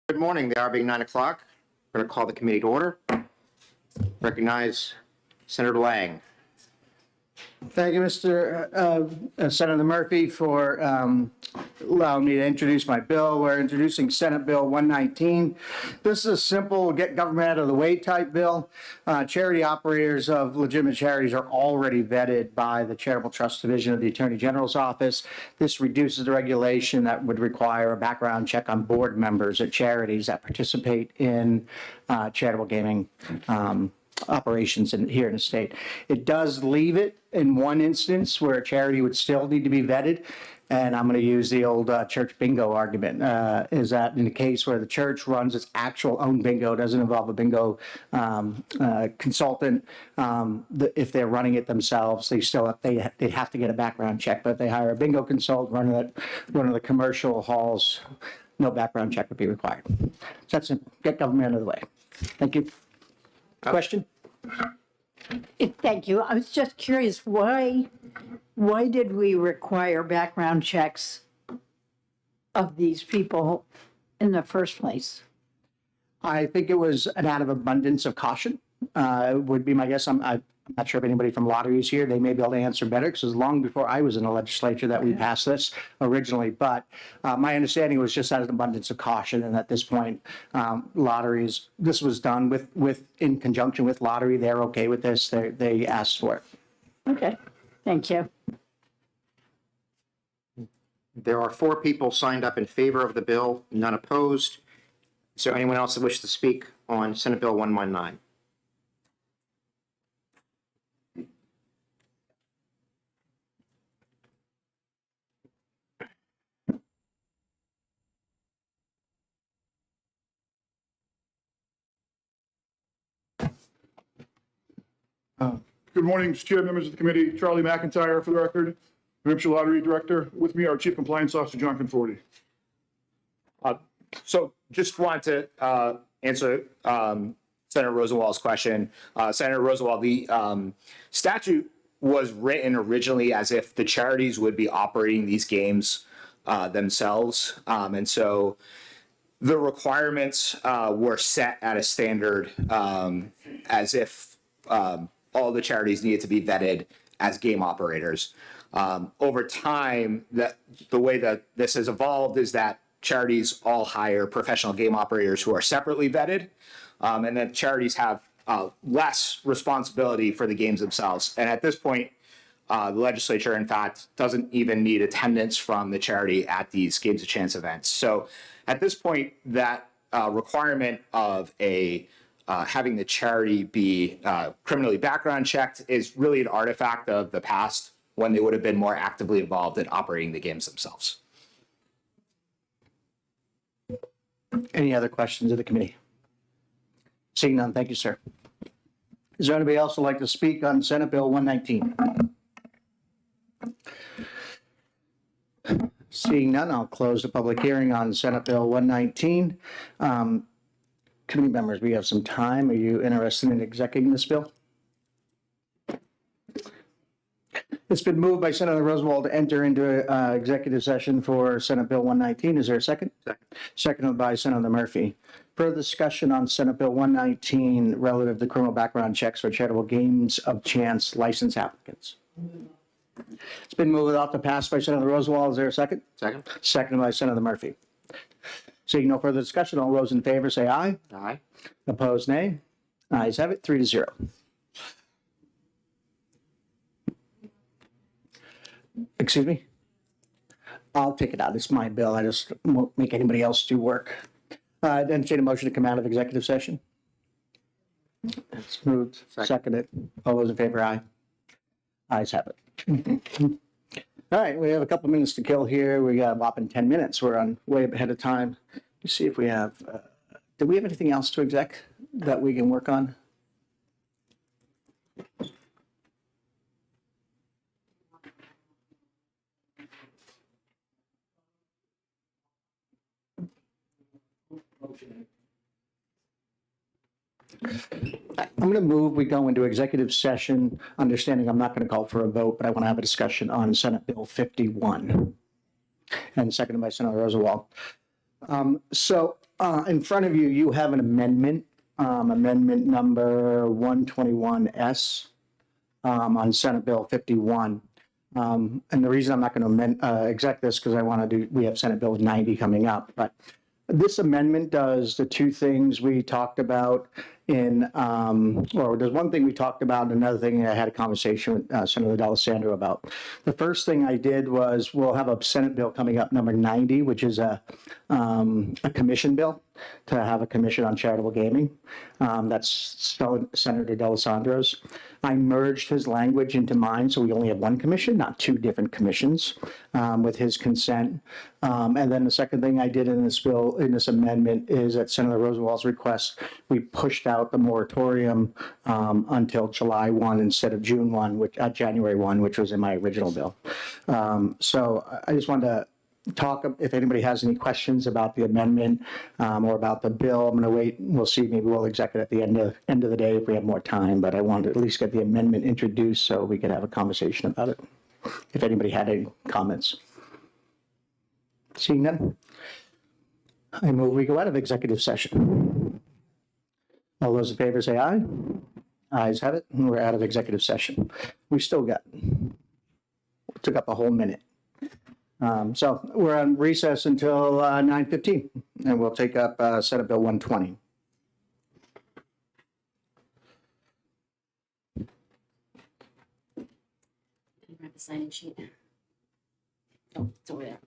Good morning. The hour being 9 o'clock. I'm going to call the committee to order. Recognize Senator Lang. Thank you, Senator Murphy, for allowing me to introduce my bill. We're introducing Senate Bill 119. This is a simple get government out of the way type bill. Charity operators of legitimate charities are already vetted by the Charitable Trust Division of the Attorney General's office. This reduces the regulation that would require a background check on board members at charities that participate in charitable gaming operations here in the state. It does leave it in one instance where a charity would still need to be vetted, and I'm going to use the old church bingo argument. Is that in the case where the church runs its actual own bingo, doesn't involve a bingo consultant, if they're running it themselves, they have to get a background check. But if they hire a bingo consultant running one of the commercial halls, no background check would be required. So that's simple. Get government out of the way. Thank you. Question? Thank you. I was just curious, why did we require background checks of these people in the first place? I think it was an out of abundance of caution, would be my guess. I'm not sure if anybody from lottery is here. They may be able to answer better because it was long before I was in the legislature that we passed this originally. But my understanding was just out of abundance of caution. And at this point, lotteries, this was done in conjunction with lottery. They're okay with this. They asked for it. Okay, thank you. There are 4 people signed up in favor of the bill, none opposed. Is there anyone else that wishes to speak on Senate Bill 119? Good morning, Mr. Chair, members of the committee. Charlie McIntyre, for the record, New Hampshire Lottery Director. With me, our Chief Compliance Officer, John Conforti. So just want to answer Senator Rosenwald's question. Senator Rosenwald, the statute was written originally as if the charities would be operating these games themselves. And so the requirements were set at a standard as if all the charities needed to be vetted as game operators. Over time, the way that this has evolved is that charities all hire professional game operators who are separately vetted, and then charities have less responsibility for the games themselves. And at this point, the legislature, in fact, doesn't even need attendance from the charity at these Games of Chance events. So at this point, that requirement of having the charity be criminally background checked is really an artifact of the past when they would have been more actively involved in operating the games themselves. Any other questions of the committee? Seeing none, thank you, sir. Is there anybody else who'd like to speak on Senate Bill 119? Seeing none, I'll close the public hearing on Senate Bill 119. Committee members, we have some time. Are you interested in executing this bill? It's been moved by Senator Rosenwald to enter into executive session for Senate Bill 119. Is there a second? Second. Seconded by Senator Murphy. Further discussion on Senate Bill 119 relative to criminal background checks for charitable games of chance license applicants. It's been moved without the pass by Senator Rosenwald. Is there a second? Second. Seconded by Senator Murphy. Seeing no further discussion, all those in favor say aye. Aye. Opposed, nay. Ayes have it, 3-0. Excuse me? I'll take it out. It's my bill. I just won't make anybody else do work. Entertain a motion to come out of executive session. It's moved, seconded. All those in favor, aye. Ayes have it. All right, we have a couple minutes to kill here. We got a whopping 10 minutes. We're on way ahead of time. Let's see if we have, do we have anything else to exec that we can work on? I'm going to move, we go into executive session, understanding I'm not going to call for a vote, but I want to have a discussion on Senate Bill 51. And seconded by Senator Rosenwald. So In front of you, you have an amendment, amendment number 121S on Senate Bill 51. And the reason I'm not going to amend, exec this because I want to do, we have Senate Bill 90 coming up, but this amendment does the two things we talked about in, or there's one thing we talked about, and another thing I had a conversation with Senator D'Alessandro about. The first thing I did was we'll have a Senate bill coming up, number 90, which is a commission bill to have a commission on charitable gaming. That's Senator D'Alessandro's. I merged his language into mine, so we only have one commission, not two different commissions, with his consent. And then the second thing I did in this bill, in this amendment, is at Senator Rosenwald's request, we pushed out the moratorium until July 1 instead of June 1, which January 1, which was in my original bill. So I just wanted to talk, if anybody has any questions about the amendment or about the bill. I'm going to wait. We'll see. Maybe we'll exec it at the end of the day if we have more time. But I wanted to at least get the amendment introduced so we could have a conversation about it. If anybody had any comments. Seeing none, I move we go out of executive session. All those in favor say aye. Ayes have it. And we're out of executive session. We still got, took up a whole minute. So we're on recess until 9:15, and we'll take up Senate Bill 120. Grab the signing sheet. Oh, it's over there.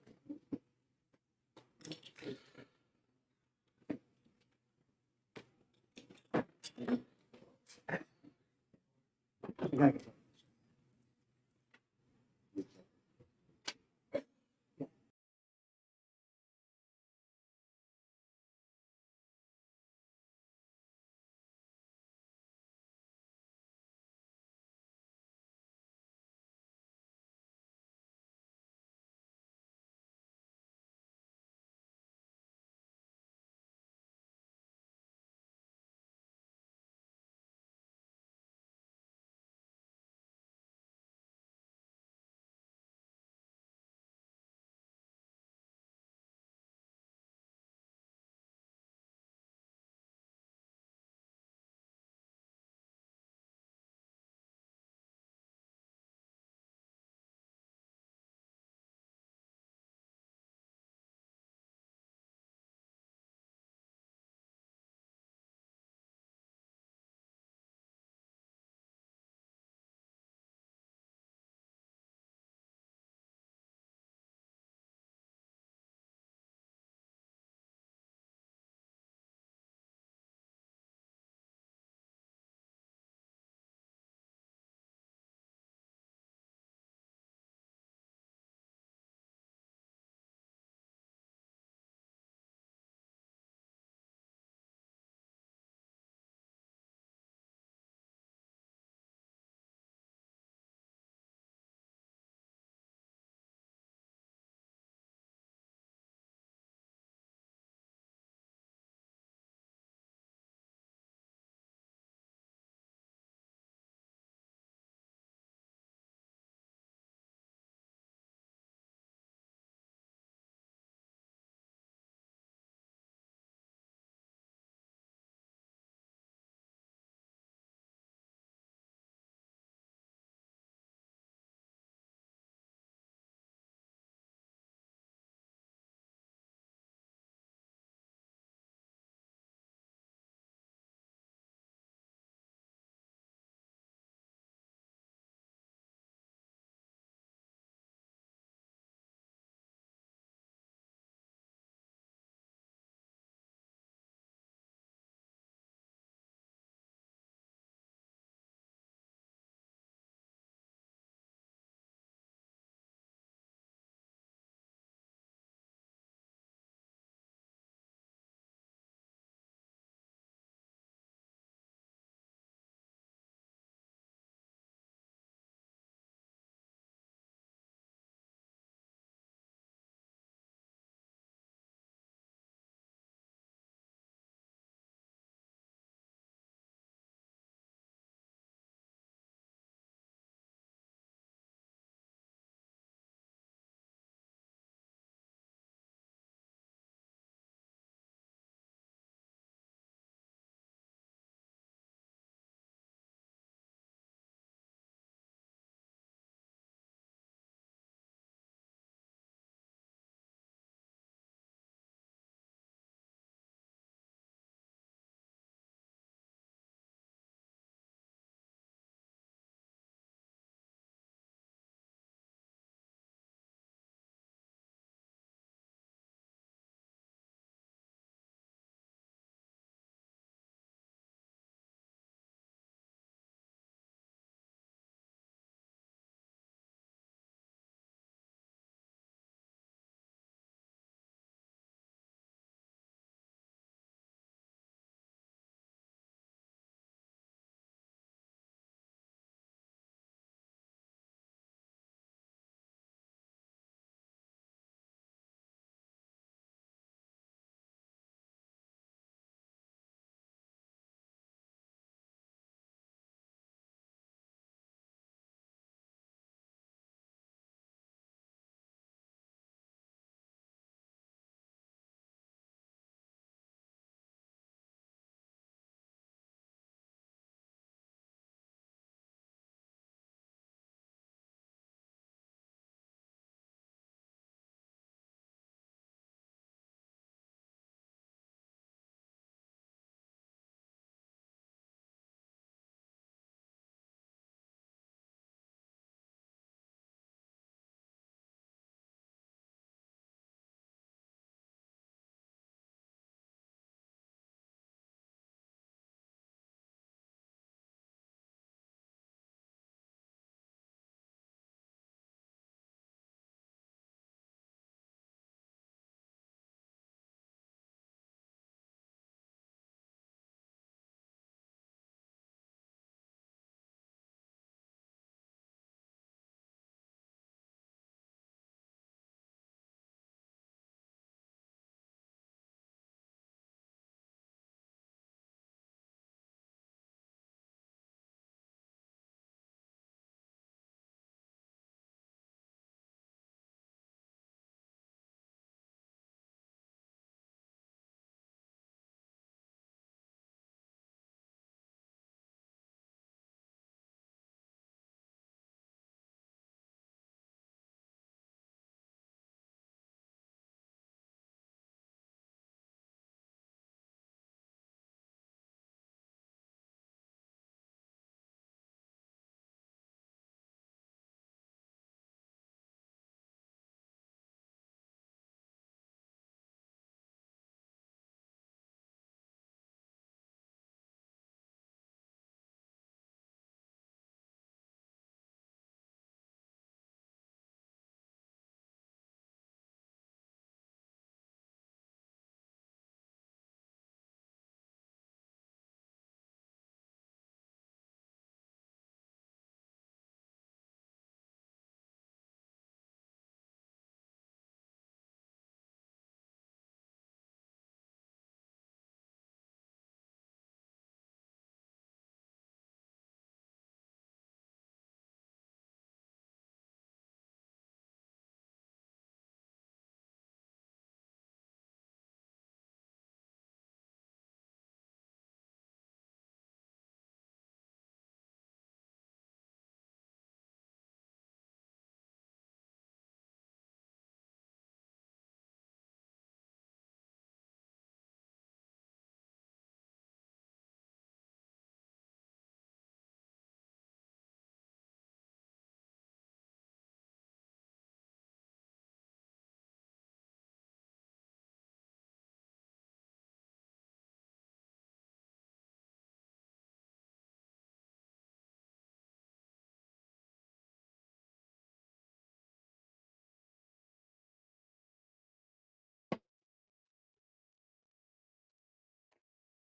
Okay.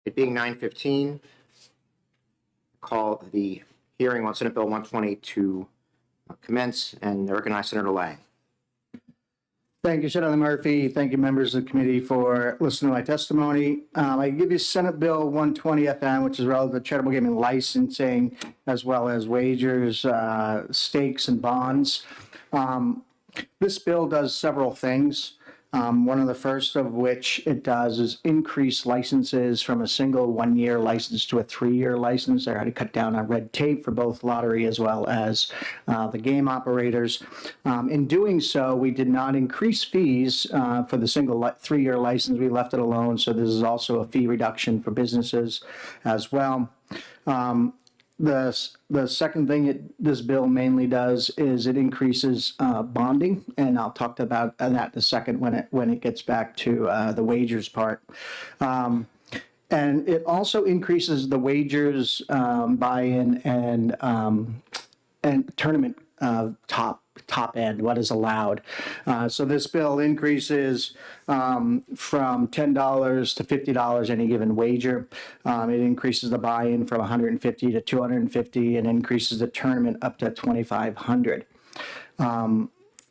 It being 9:15, call the hearing on Senate Bill 120 to commence, and I recognize Senator Lang. Thank you, Senator Murphy. Thank you, members of the committee, for listening to my testimony. I give you Senate Bill 120 FN, which is relative to charitable gaming licensing, as well as wagers, stakes, and bonds. This bill does several things. One of the first of which it does is increase licenses from a single 1-year license to a 3-year license. They're to cut down on red tape for both lottery as well as the game operators. In doing so, we did not increase fees for the single 3-year license. We left it alone. So this is also a fee reduction for businesses as well. The second thing this bill mainly does is it increases bonding, and I'll talk about that in a second when it gets back to the wagers part. And it also increases the wagers buy-in and tournament top end, what is allowed. So this bill increases from $10 to $50 any given wager. It increases the buy-in from $150 to $250 and increases the tournament up to $2,500.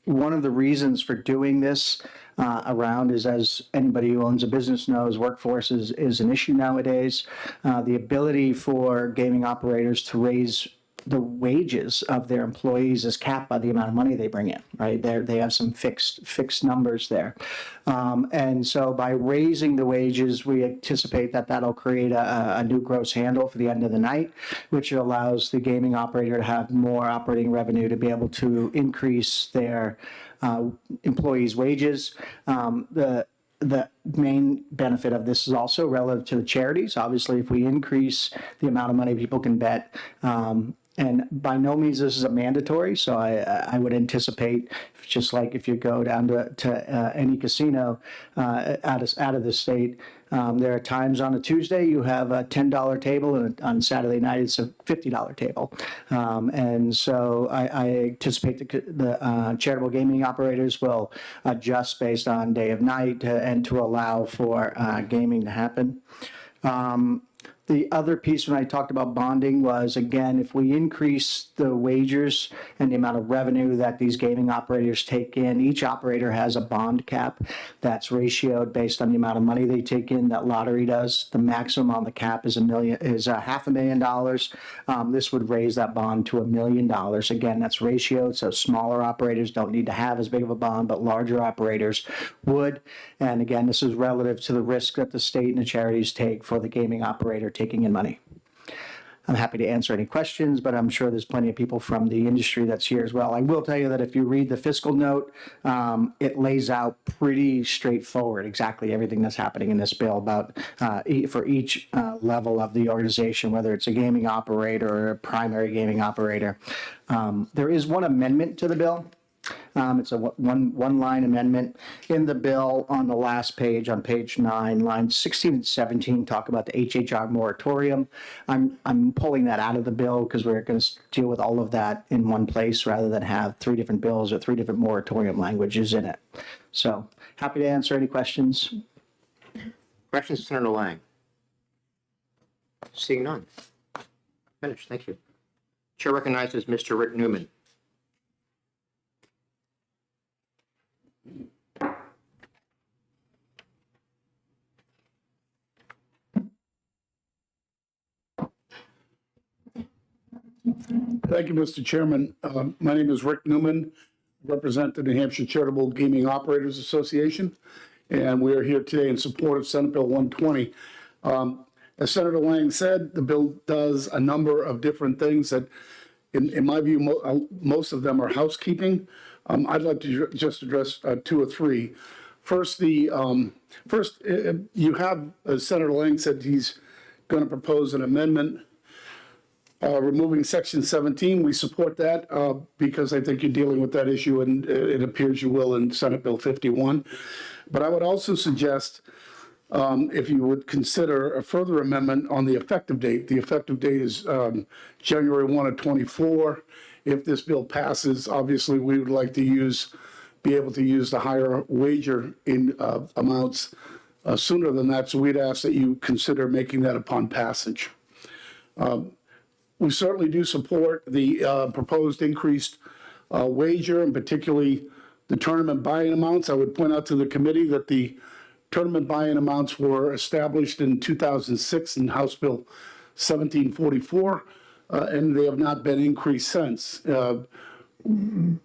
One of the reasons for doing this around is, as anybody who owns a business knows, workforce is an issue nowadays. The ability for gaming operators to raise the wages of their employees is capped by the amount of money they bring in, right? They have some fixed numbers there. And so by raising the wages, we anticipate that that'll create a new gross handle for the end of the night, which allows the gaming operator to have more operating revenue to be able to increase their employees' wages. The main benefit of this is also relative to the charities. Obviously, if we increase the amount of money people can bet, and by no means this is a mandatory, so I would anticipate, just like if you go down to any casino out of the state, there are times on a Tuesday you have a $10 table, and on Saturday night it's a $50 table. And so I anticipate the charitable gaming operators will adjust based on day of night and to allow for gaming to happen. The other piece when I talked about bonding was, again, if we increase the wagers and the amount of revenue that these gaming operators take in, each operator has a bond cap that's ratioed based on the amount of money they take in that lottery does. The maximum on the cap is $500,000. This would raise that bond to $1 million. Again, that's ratioed, so smaller operators don't need to have as big of a bond, but larger operators would. And again, this is relative to the risk that the state and the charities take for the gaming operator taking in money. I'm happy to answer any questions, but I'm sure there's plenty of people from the industry that's here as well. I will tell you that if you read the fiscal note, it lays out pretty straightforward exactly everything that's happening in this bill about for each level of the organization, whether it's a gaming operator or a primary gaming operator. There is one amendment to the bill. It's a one-line amendment in the bill on the last page, on page 9, lines 16 and 17, talk about the HHR moratorium. I'm pulling that out of the bill because we're going to deal with all of that in one place rather than have 3 different bills or 3 different moratorium languages in it. So happy to answer any questions. Questions, Senator Lang? Seeing none. Finished. Thank you. Chair recognizes Mr. Rick Newman. Thank you, Mr. Chairman. My name is Rick Newman, represent the New Hampshire Charitable Gaming Operators Association, and we are here today in support of Senate Bill 120. As Senator Lang said, the bill does a number of different things that, in my view, most of them are housekeeping. I'd like to just address 2 or 3. First, you have, as Senator Lang said, he's going to propose an amendment removing Section 17. We support that because I think you're dealing with that issue, and it appears you will in Senate Bill 51. But I would also suggest if you would consider a further amendment on the effective date. The effective date is January 1 of 24. If this bill passes, obviously we would like to be able to use the higher wager in amounts sooner than that, so we'd ask that you consider making that upon passage. We certainly do support the proposed increased wager, and particularly the tournament buy-in amounts. I would point out to the committee that the tournament buy-in amounts were established in 2006 in House Bill 1744, and they have not been increased since.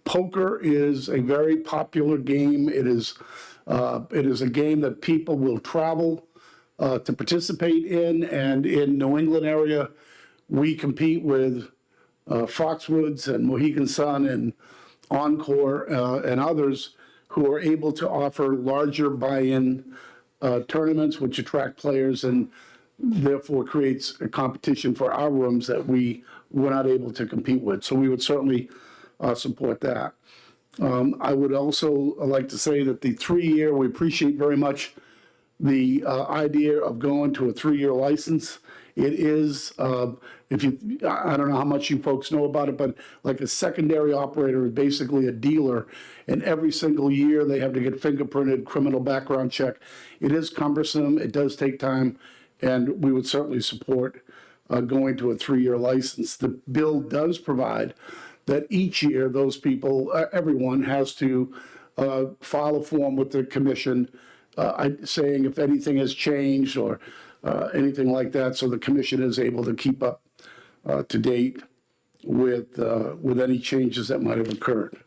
Poker is a very popular game. It is a game that people will travel to participate in, and in New England area, we compete with Foxwoods and Mohegan Sun and Encore and others who are able to offer larger buy-in tournaments, which attract players and therefore creates a competition for our rooms that we were not able to compete with. So we would certainly support that. I would also like to say that the 3-year, we appreciate very much the idea of going to a 3-year license. It is, I don't know how much you folks know about it, but like a secondary operator is basically a dealer, and every single year they have to get fingerprinted, criminal background check. It is cumbersome, it does take time, and we would certainly support going to a 3-year license. The bill does provide that each year those people, everyone has to file a form with the commission saying if anything has changed or anything like that, so the commission is able to keep up to date with any changes that might have occurred.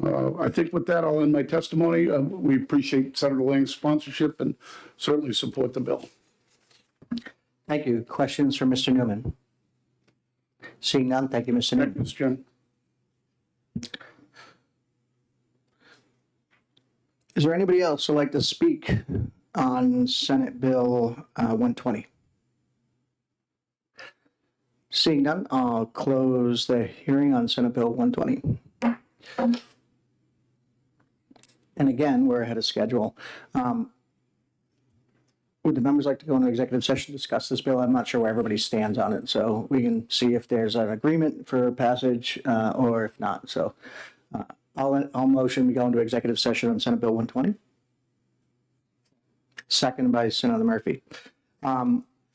I think with that, I'll end my testimony. We appreciate Senator Lang's sponsorship and certainly support the bill. Thank you. Questions for Mr. Newman? Seeing none, thank you, Mr. Thank you, Newman. Mr. Chairman. Is there anybody else who'd like to speak on Senate Bill 120? Seeing none, I'll close the hearing on Senate Bill 120. And again, we're ahead of schedule. Would the members like to go into executive session to discuss this bill? I'm not sure where everybody stands on it, so we can see if there's an agreement for passage or if not. So I'll motion we go into executive session on Senate Bill 120. Second by Senator Murphy.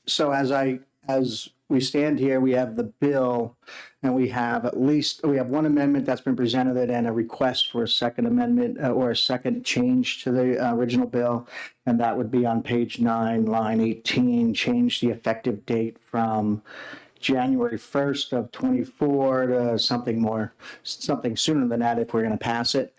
So as we stand here, we have the bill, and we have one amendment that's been presented and a request for a second amendment or a second change to the original bill, and that would be on page 9, line 18, change the effective date from January 1st of 24 to something sooner than that if we're going to pass it.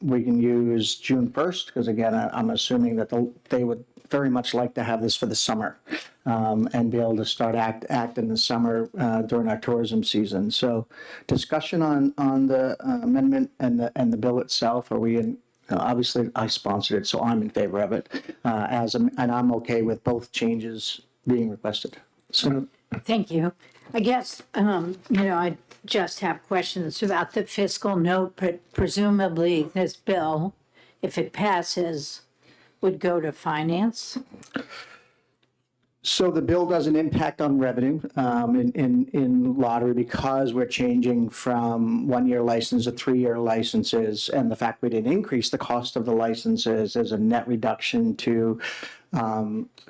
We can use June 1st, because again, I'm assuming that they would very much like to have this for the summer and be able to start act in the summer during our tourism season. So discussion on the amendment and the bill itself. Are we in? Obviously, I sponsored it, so I'm in favor of it, and I'm okay with both changes being requested. So, Thank you. I guess, I just have questions about the fiscal note, but presumably this bill, if it passes, would go to finance. So the bill doesn't impact on revenue in lottery because we're changing from 1-year license to 3-year licenses, and the fact we didn't increase the cost of the licenses is a net reduction to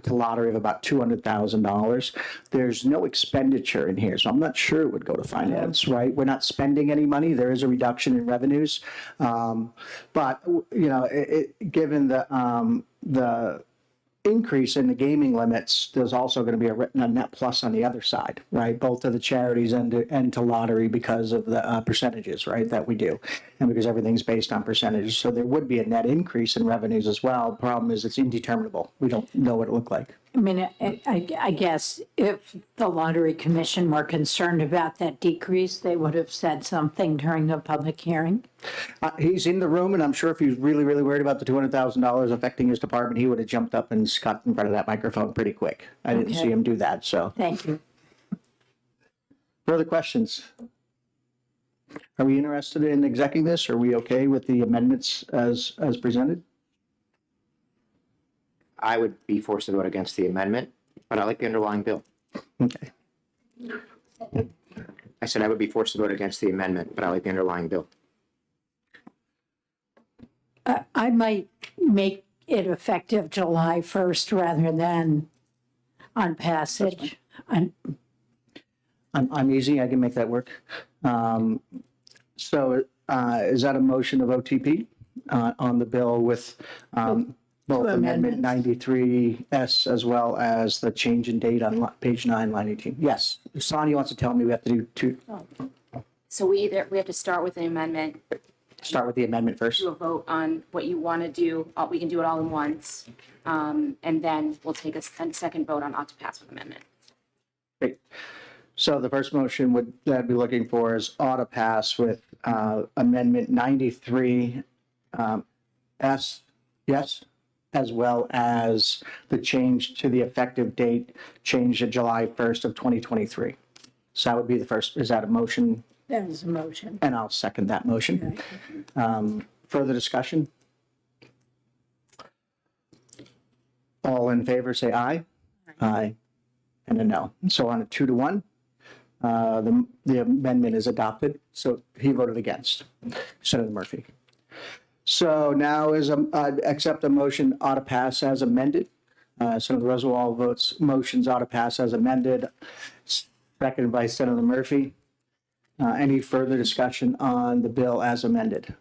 lottery of about $200,000. There's no expenditure in here, so I'm not sure it would go to finance, right? We're not spending any money. There is a reduction in revenues. But, given the increase in the gaming limits, there's also going to be a net plus on the other side, right? Both to the charities and to lottery because of the percentages, right, that we do, and because everything's based on percentages. So there would be a net increase in revenues as well. Problem is it's indeterminable. We don't know what it looked like. I mean, I guess if the Lottery Commission were concerned about that decrease, they would have said something during the public hearing. He's in the room, and I'm sure if he was really, really worried about the $200,000 affecting his department, he would have jumped up and got in front of that microphone pretty quick. I didn't see him do that, so. Thank you. Further questions? Are we interested in executing this? Are we okay with the amendments as presented? I would be forced to vote against the amendment, but I like the underlying bill. Okay. I said I would be forced to vote against the amendment, but I like the underlying bill. I might make it effective July 1st rather than on passage. I'm easy, I can make that work. So is that a motion of OTP on the bill with both Amendment amendments. 93S as well as the change in date on page 9, line 18? Yes. Sonia wants to tell me we have to do two, So we have to start with an amendment, start with the amendment first. do a vote on what you want to do. We can do it all in once. And then we'll take a second vote on ought to pass with amendment. Great. So the first motion would that I'd be looking for is ought to pass with Amendment 93 S, yes, as well as the change to the effective date, change to July 1st of 2023. So that would be the first, is that a motion? That is a motion. And I'll second that motion. Further discussion? All in favor, say aye. Aye. And a no. So on a 2-1, the amendment is adopted. So he voted against, Senator Murphy. So now is, accept a motion ought to pass as amended. Senator Rosenwald votes motions ought to pass as amended, seconded by Senator Murphy. Any further discussion on the bill as amended?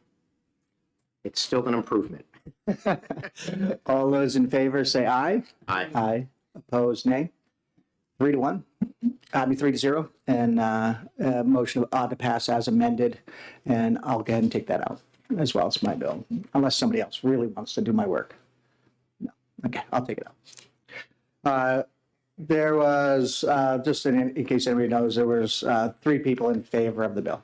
It's still an improvement. All those in favor say aye. Aye. Aye. Opposed, nay. 3-1. 3-0. And motion ought to pass as amended. And I'll go ahead and take that out as well as my bill, unless somebody else really wants to do my work. No. Okay, I'll take it out. There was, just in case anybody knows, there was 3 people in favor of the bill.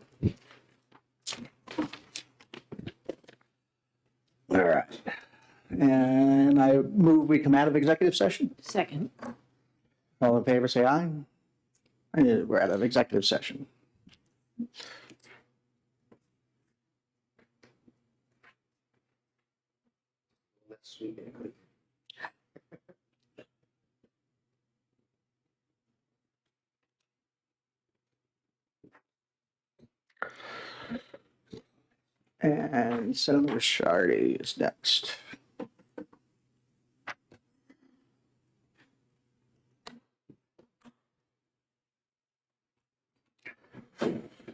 All right. And I move we come out of executive session. Second. All in favor, say aye. We're out of executive session. And Senator Shardy is next.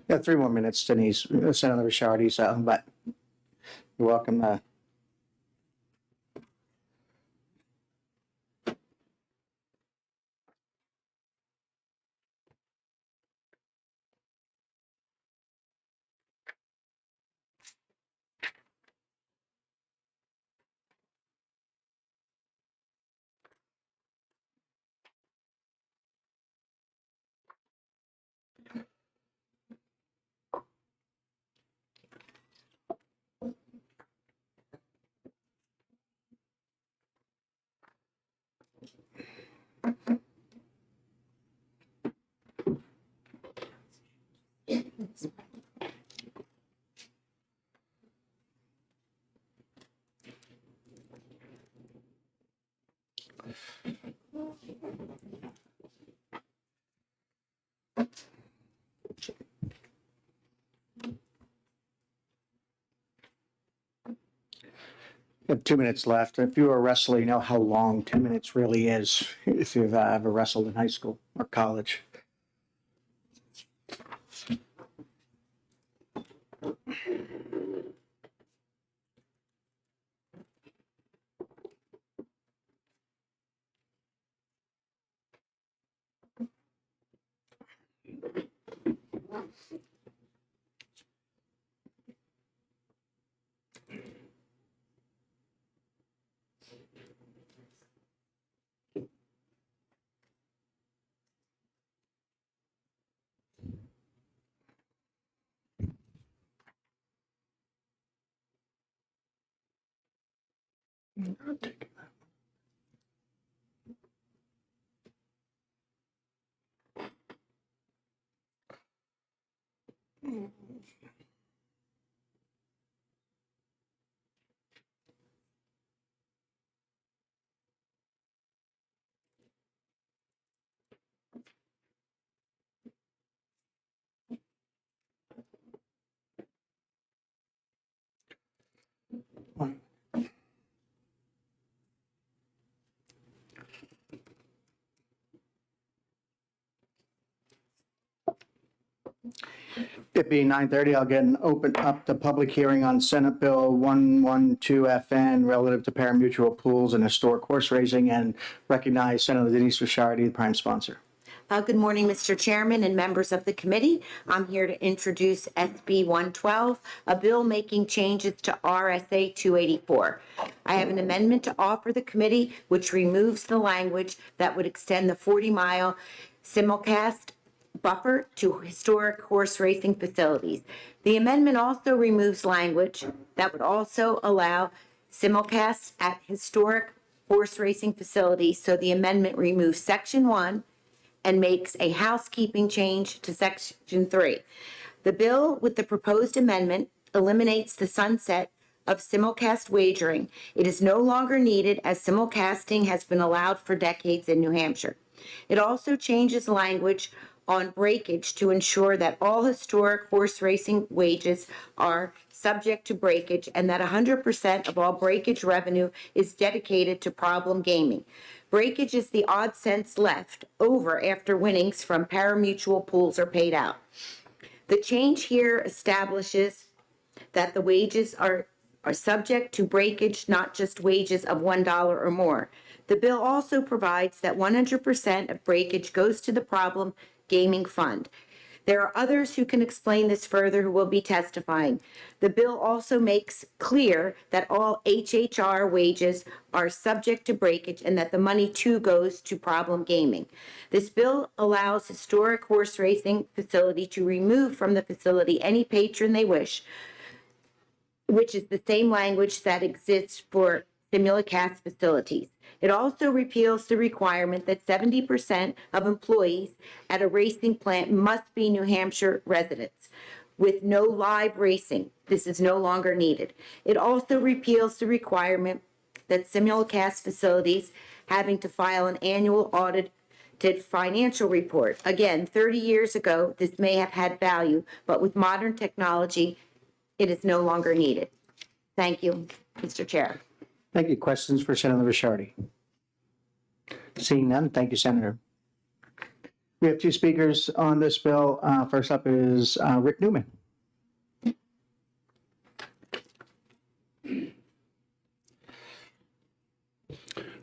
Yeah, 3 more minutes, Denise, Senator Shardy, so, but you're welcome. We have 2 minutes left. If you were a wrestler, you know how long 2 minutes really is if you've ever wrestled in high school or college. I'll take it. It being 9:30, I'll open up the public hearing on Senate Bill 112FN relative to parimutuel pools and historic horse racing, and recognize Senator Denise Ricciardi, the prime sponsor. Good morning, Mr. Chairman and members of the committee. I'm here to introduce SB 112, a bill making changes to RSA 284. I have an amendment to offer the committee which removes the language that would extend the 40-mile simulcast buffer to historic horse racing facilities. The amendment also removes language that would also allow simulcasts at historic horse racing facilities. So the amendment removes Section 1 and makes a housekeeping change to Section 3. The bill with the proposed amendment eliminates the sunset of simulcast wagering. It is no longer needed as simulcasting has been allowed for decades in New Hampshire. It also changes language on breakage to ensure that all historic horse racing wages are subject to breakage and that 100% of all breakage revenue is dedicated to problem gaming. Breakage is the odd cents left over after winnings from parimutuel pools are paid out. The change here establishes that the wages are subject to breakage, not just wages of $1 or more. The bill also provides that 100% of breakage goes to the problem gaming fund. There are others who can explain this further who will be testifying. The bill also makes clear that all HHR wages are subject to breakage and that the money too goes to problem gaming. This bill allows historic horse racing facility to remove from the facility any patron they wish, which is the same language that exists for simulcast facilities. It also repeals the requirement that 70% of employees at a racing plant must be New Hampshire residents. With no live racing, this is no longer needed. It also repeals the requirement that simulcast facilities having to file an annual audited financial report. Again, 30 years ago, this may have had value, but with modern technology, it is no longer needed. Thank you, Mr. Chair. Thank you. Questions for Senator Ricciardi? Seeing none, thank you, Senator. We have two speakers on this bill. First up is Rick Newman. Thank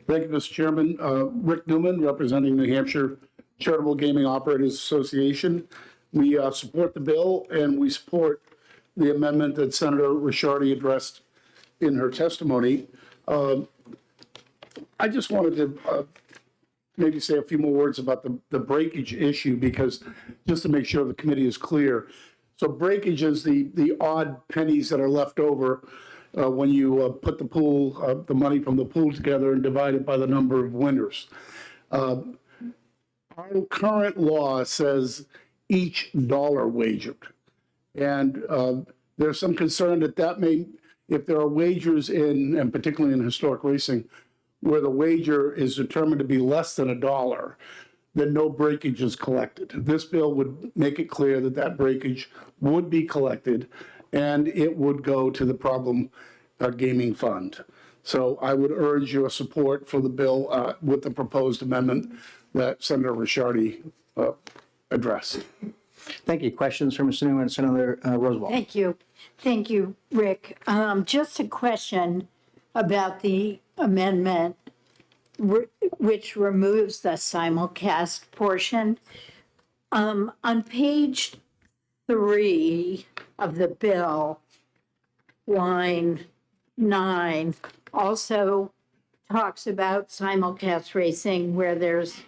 you, Mr. Chairman. Rick Newman, representing New Hampshire Charitable Gaming Operators Association. We support the bill and we support the amendment that Senator Ricciardi addressed in her testimony. I just wanted to maybe say a few more words about the breakage issue, because just to make sure the committee is clear. So breakage is the odd pennies that are left over when you put the pool, the money from the pool together and divide it by the number of winners. Our current law says each dollar wagered. And there's some concern that may, if there are wagers in, and particularly in historic racing, where the wager is determined to be less than $1, then no breakage is collected. This bill would make it clear that that breakage would be collected and it would go to the problem gaming fund. So I would urge your support for the bill with the proposed amendment that Senator Ricciardi addressed. Thank you. Questions from Mr. Newman and Senator Rosenwald? Thank you. Thank you, Rick. Just a question about the amendment which removes the simulcast portion. On page 3 of the bill, line 9 also talks about simulcast racing where there's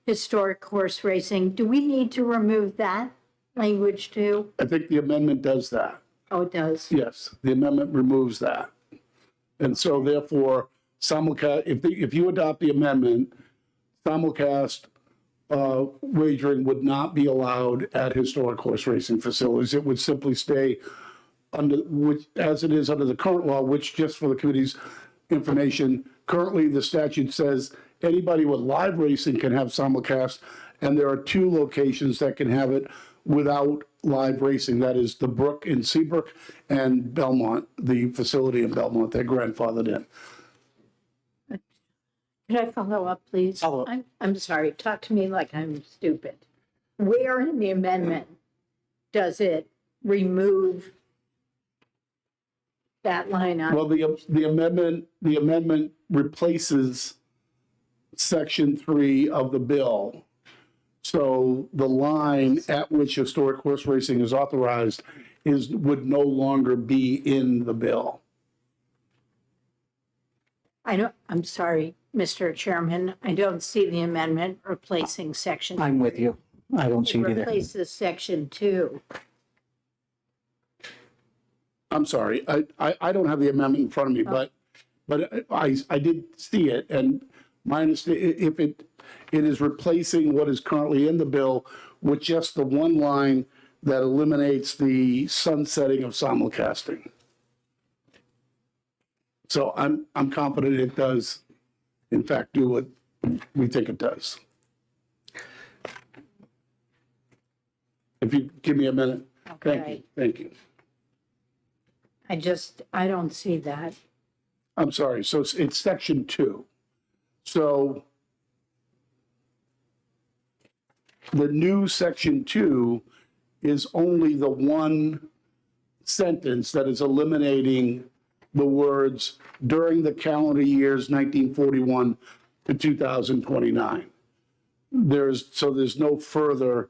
historic horse racing. Do we need to remove that language too? I think the amendment does that. Oh, it does. Yes, the amendment removes that. And so therefore, simulcast, if you adopt the amendment, simulcast wagering would not be allowed at historic horse racing facilities. It would simply stay under, which, as it is under the current law, which, just for the committee's information, currently the statute says anybody with live racing can have simulcast, and there are 2 locations that can have it without live racing. That is the Brook in Seabrook and Belmont, the facility in Belmont, they're grandfathered in. Could I follow up, please? Follow up. I'm sorry, talk to me like I'm stupid. Where in the amendment does it remove that line item. Well, the amendment replaces section 3 of the bill. So the line at which historic horse racing is authorized would no longer be in the bill. I'm sorry, Mr. Chairman, I don't see the amendment replacing section. I'm with you. I don't see It it either. replaces section 2. I'm sorry, I don't have the amendment in front of me, but I did see it, and my understanding, if it is replacing what is currently in the bill with just the one line that eliminates the sunsetting of simulcasting. So I'm confident it does, in fact, do what we think it does. If you give me a minute. Thank you, Okay. thank you. I don't see that. I'm sorry, so it's section 2. So the new section 2 is only the one sentence that is eliminating the words during the calendar years 1941 to 2029. There's no further,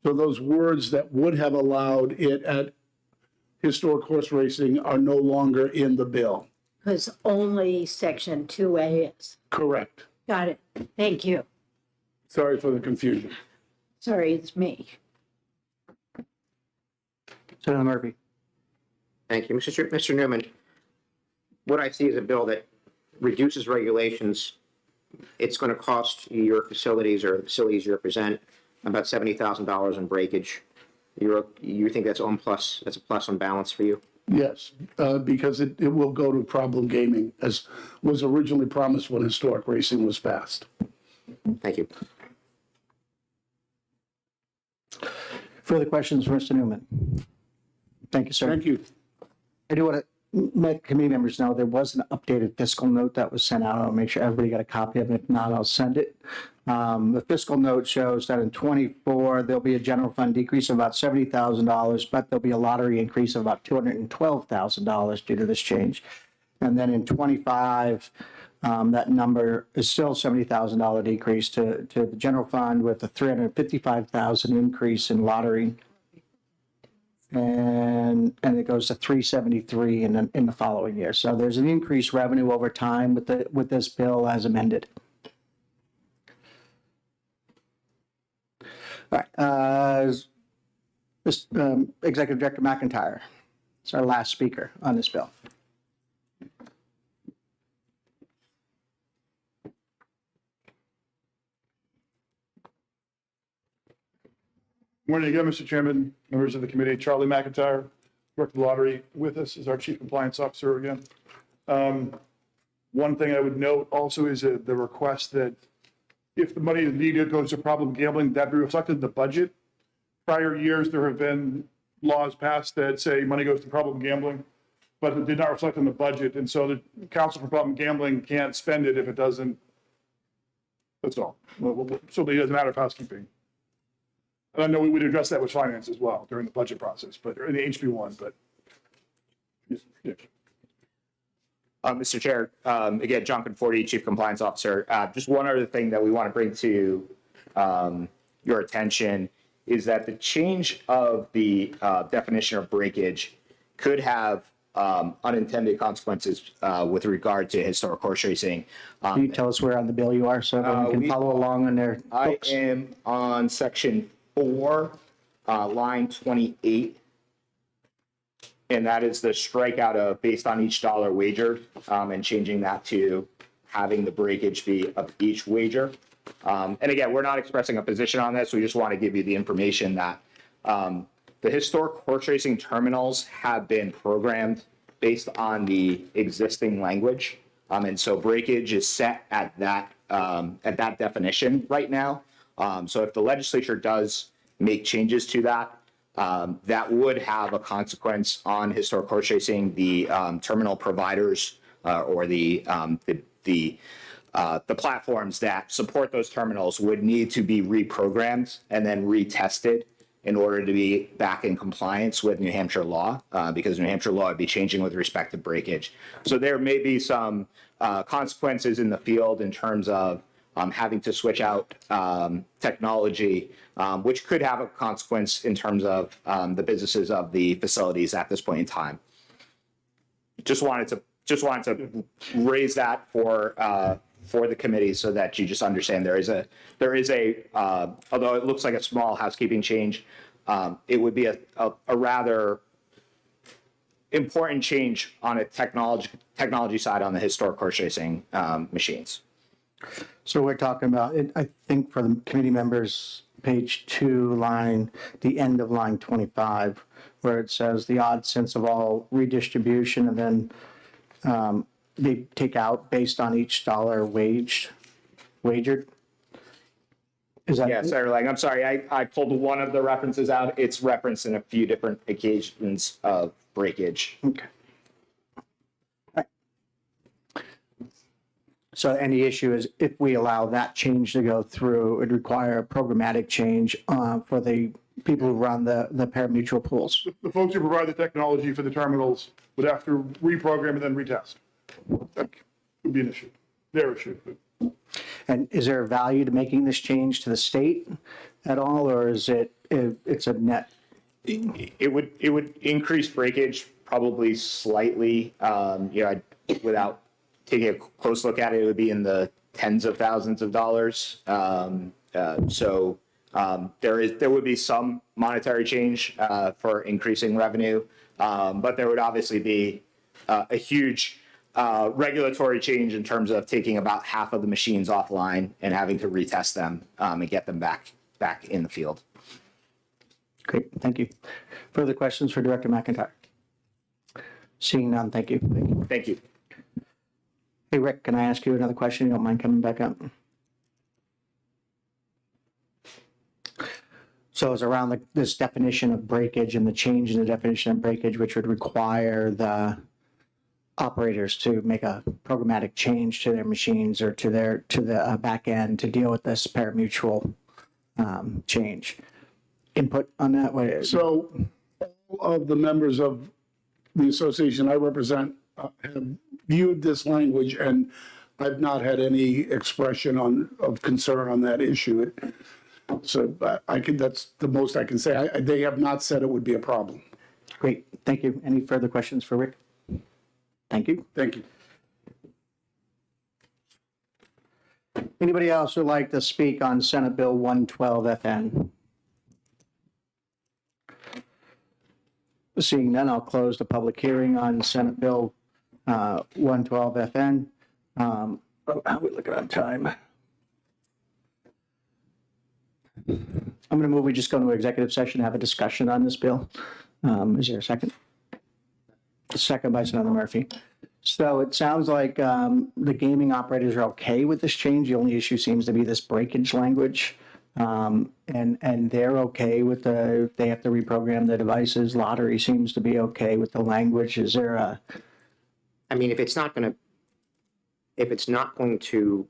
so those words that would have allowed it at historic horse racing are no longer in the bill. Because only section 2A is. Correct. Got it. Thank you. Sorry for the confusion. Sorry, it's me. Senator Murphy. Thank you. Mr. Newman, what I see is a bill that reduces regulations. It's going to cost your facilities or the facilities you represent about $70,000 in breakage. You think that's a plus on balance for you? Yes, because it will go to problem gaming, as was originally promised when historic racing was passed. Thank you. Further questions for Mr. Newman? Thank you, sir. Thank you. I do want to let committee members know there was an updated fiscal note that was sent out. I'll make sure everybody got a copy of it. If not, I'll send it. The fiscal note shows that in '24, there'll be a general fund decrease of about $70,000, but there'll be a lottery increase of about $212,000 due to this change. And then in '25, that number is still $70,000 decrease to the general fund with a $355,000 increase in lottery. And it goes to 373 in the following year. So there's an increased revenue over time with this bill as amended. All right, Executive Director McIntyre is our last speaker on this bill. Morning again, Mr. Chairman, members of the committee. Charlie McIntyre, Director of the Lottery, with us as our Chief Compliance Officer again. One thing I would note also is the request that if the money is needed goes to problem gambling, that be reflected in the budget. Prior years, there have been laws passed that say money goes to problem gambling, but it did not reflect in the budget. And so the Council for Problem Gambling can't spend it if it doesn't. That's all. So it doesn't matter of housekeeping. And I know we would address that with finance as well during the budget process, but in the HB1, but. Yeah. Mr. Chair, again, John Conforti, Chief Compliance Officer. Just one other thing that we want to bring to your attention is that the change of the definition of breakage could have unintended consequences with regard to historic horse racing. Can you tell us where on the bill you are so everyone can follow along on their I books? am on section 4, line 28. And that is the strikeout of based on each dollar wagered, and changing that to having the breakage be of each wager. And again, we're not expressing a position on this. We just want to give you the information that the historic horse racing terminals have been programmed based on the existing language. And so breakage is set at that definition right now. So if the legislature does make changes to that, that would have a consequence on historic horse racing. The terminal providers or the platforms that support those terminals would need to be reprogrammed and then retested in order to be back in compliance with New Hampshire law, because New Hampshire law would be changing with respect to breakage. So there may be some consequences in the field in terms of having to switch out technology, which could have a consequence in terms of the businesses of the facilities at this point in time. Just wanted to raise that for the committee so that you just understand there is a although it looks like a small housekeeping change, it would be a rather important change on a technology side on the historic horse racing machines. So we're talking about, I think for the committee members, page 2, the end of line 25, where it says the odd sense of all redistribution, and then they take out based on each dollar wagered. Is that? Yeah, Senator Lang, I'm sorry, I pulled one of the references out. It's referenced in a few different occasions of breakage. Okay. So any issue is if we allow that change to go through, it'd require a programmatic change for the people who run the parimutuel pools. The folks who provide the technology for the terminals would have to reprogram and then retest. That would be an issue, their issue. And is there a value to making this change to the state at all, or is it's a net? It would increase breakage probably slightly. Without taking a close look at it, it would be in the tens of thousands of dollars. So there would be some monetary change for increasing revenue, but there would obviously be a huge regulatory change in terms of taking about half of the machines offline and having to retest them and get them back in the field. Great, thank you. Further questions for Director McIntyre? Seeing none, thank you. Thank you. Hey, Rick, can I ask you another question? You don't mind coming back up? So it's around this definition of breakage and the change in the definition of breakage, which would require the operators to make a programmatic change to their machines or to the back end to deal with this parimutuel change. Input on that? So all of the members of the association I represent have viewed this language, and I've not had any expression of concern on that issue. So that's the most I can say. They have not said it would be a problem. Great, thank you. Any further questions for Rick? Thank you. Thank you. Anybody else would like to speak on Senate Bill 112 FN? Seeing none, I'll close the public hearing on Senate Bill 112 FN. How are we looking on time? I'm going to move, we just go into executive session, have a discussion on this bill. Is there a second? Second by Senator Murphy. So it sounds like the gaming operators are okay with this change. The only issue seems to be this breakage language. And they're okay with they have to reprogram the devices. Lottery seems to be okay with the language. Is there a? I mean, if it's not going to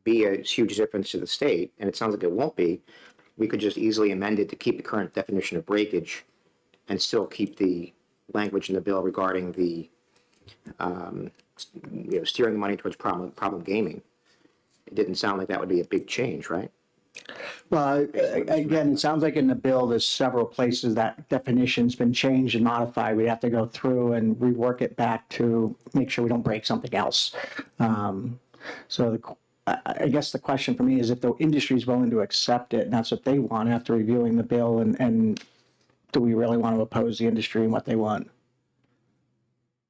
be a huge difference to the state, and it sounds like it won't be, we could just easily amend it to keep the current definition of breakage and still keep the language in the bill regarding the, steering the money towards problem gaming. It didn't sound like that would be a big change, right? Well, again, it sounds like in the bill, there's several places that definition's been changed and modified. We'd have to go through and rework it back to make sure we don't break something else. I guess the question for me is if the industry is willing to accept it, and that's what they want after reviewing the bill, and do we really want to oppose the industry and what they want?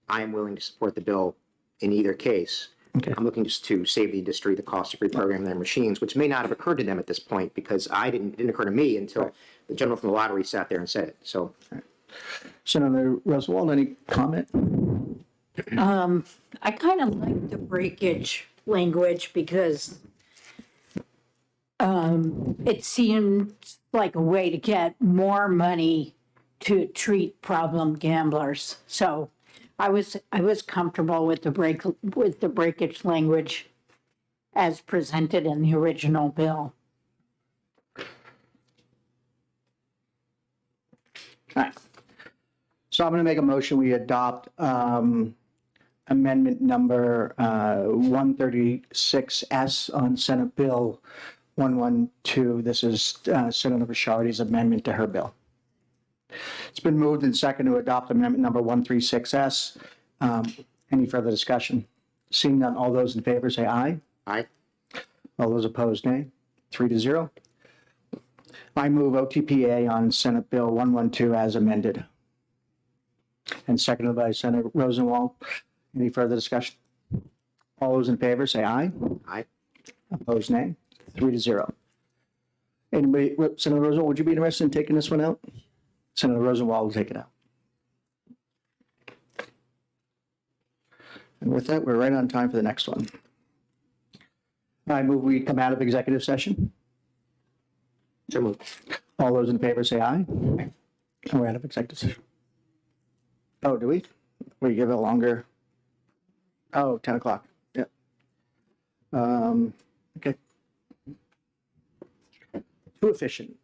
I am willing to support the bill in either case. Okay. I'm looking just to save the industry the cost of reprogramming their machines, which may not have occurred to them at this point because it didn't occur to me until the gentleman from the lottery sat there and said it. So, Senator Rosenwald, any comment? I kind of like the breakage language because it seems like a way to get more money to treat problem gamblers. So I was comfortable with the breakage language as presented in the original bill. right. So I'm going to make a motion, we adopt amendment number 136S on Senate Bill 112. This is Senator Bishardi's amendment to her bill. It's been moved and seconded to adopt amendment number 136S. Any further discussion? Seeing none, all those in favor say aye. Aye. All those opposed, nay. 3-0. I move OTPA on Senate Bill 112 as amended. And seconded by Senator Rosenwald. Any further discussion? All those in favor say aye. Aye. Opposed, nay. 3-0. Anybody, Senator Rosenwald, would you be interested in taking this one out? Senator Rosenwald will take it out. And with that, we're right on time for the next one. I move we come out of executive session. So moved. All those in favor say aye. And we're out of executive session. Oh, do we? We give it longer? Oh, 10 o'clock. Yeah. Okay. Too efficient.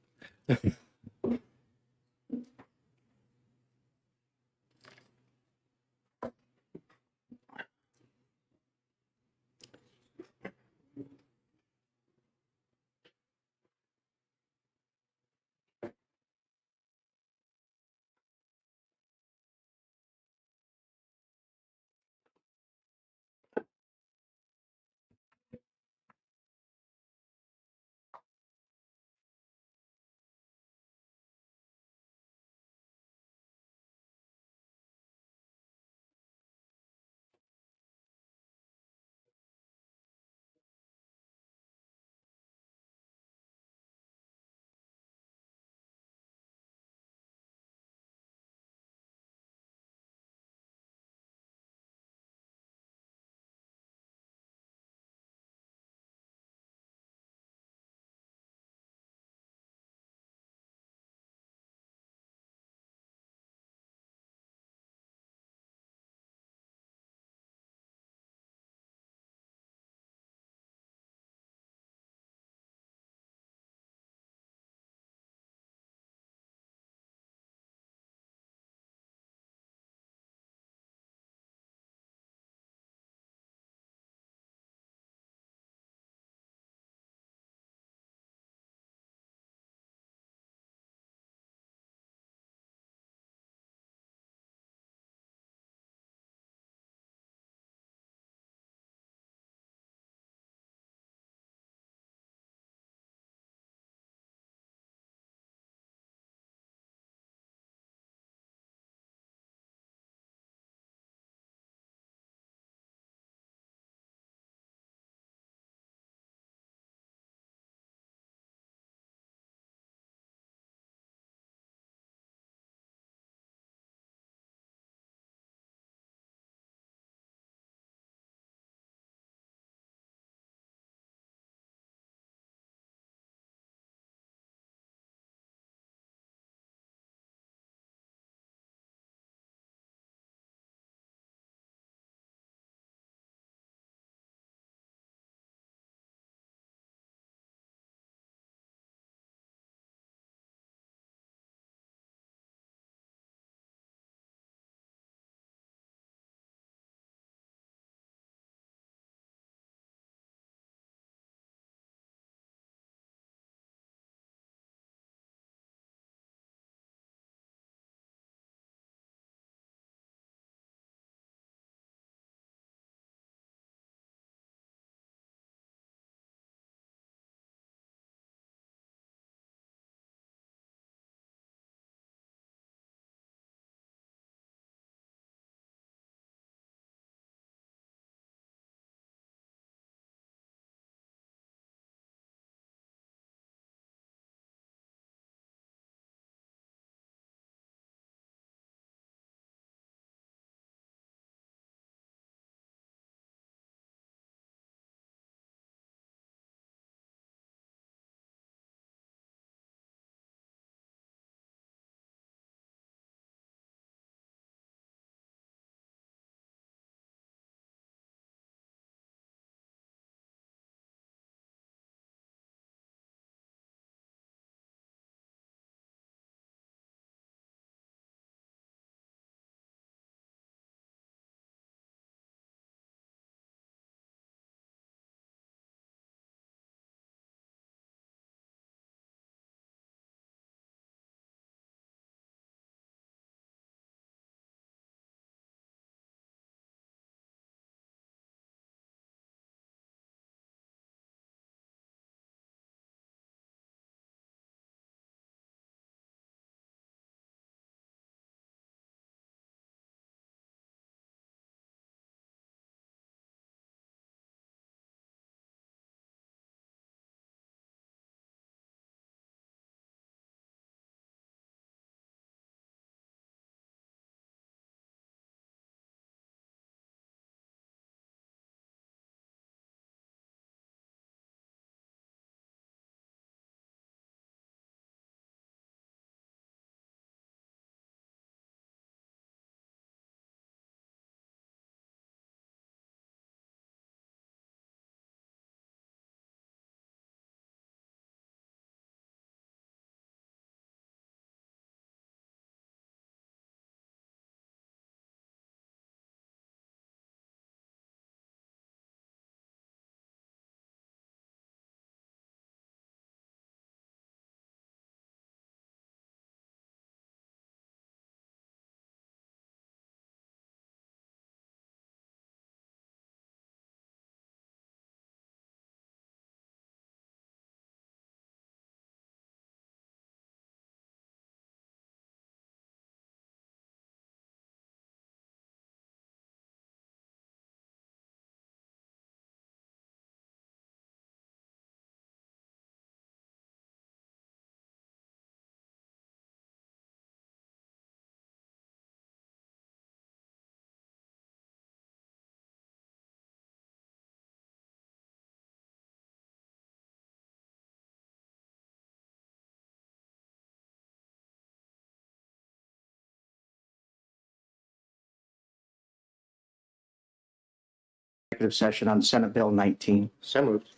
executive session on Senate Bill 19. So moved.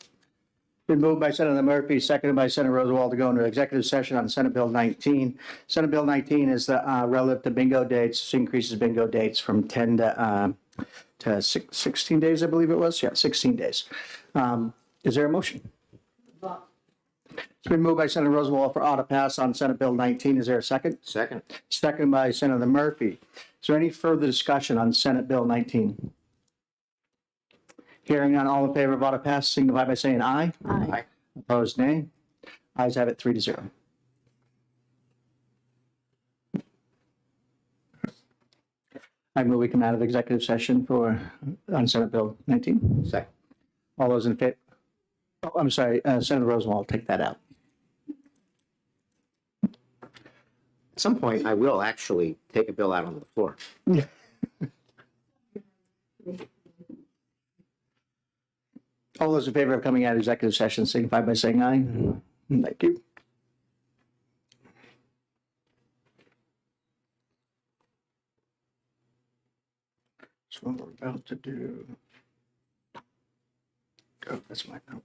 Been moved by Senator Murphy, seconded by Senator Rosenwald to go into executive session on Senate Bill 19. Senate Bill 19 is the relative to bingo dates. This increases bingo dates from 10 to 16 days, I believe it was. Yeah, 16 days. Is there a motion? It's been moved by Senator Rosenwald for auto pass on Senate Bill 19. Is there a second? Second. Second by Senator Murphy. Is there any further discussion on Senate Bill 19? Hearing none, all in favor of auto pass, signify by saying aye. Aye. Opposed, nay. Ayes have it, 3-0. I move we come out of executive session on Senate Bill 19. Second. All those in favor? Oh, I'm sorry, Senator Rosenwald, take that out. At some point, I will actually take a bill out on the floor. All those in favor of coming out of executive session, signify by saying aye. Thank you. So what we're about to do. Oh, that's my note.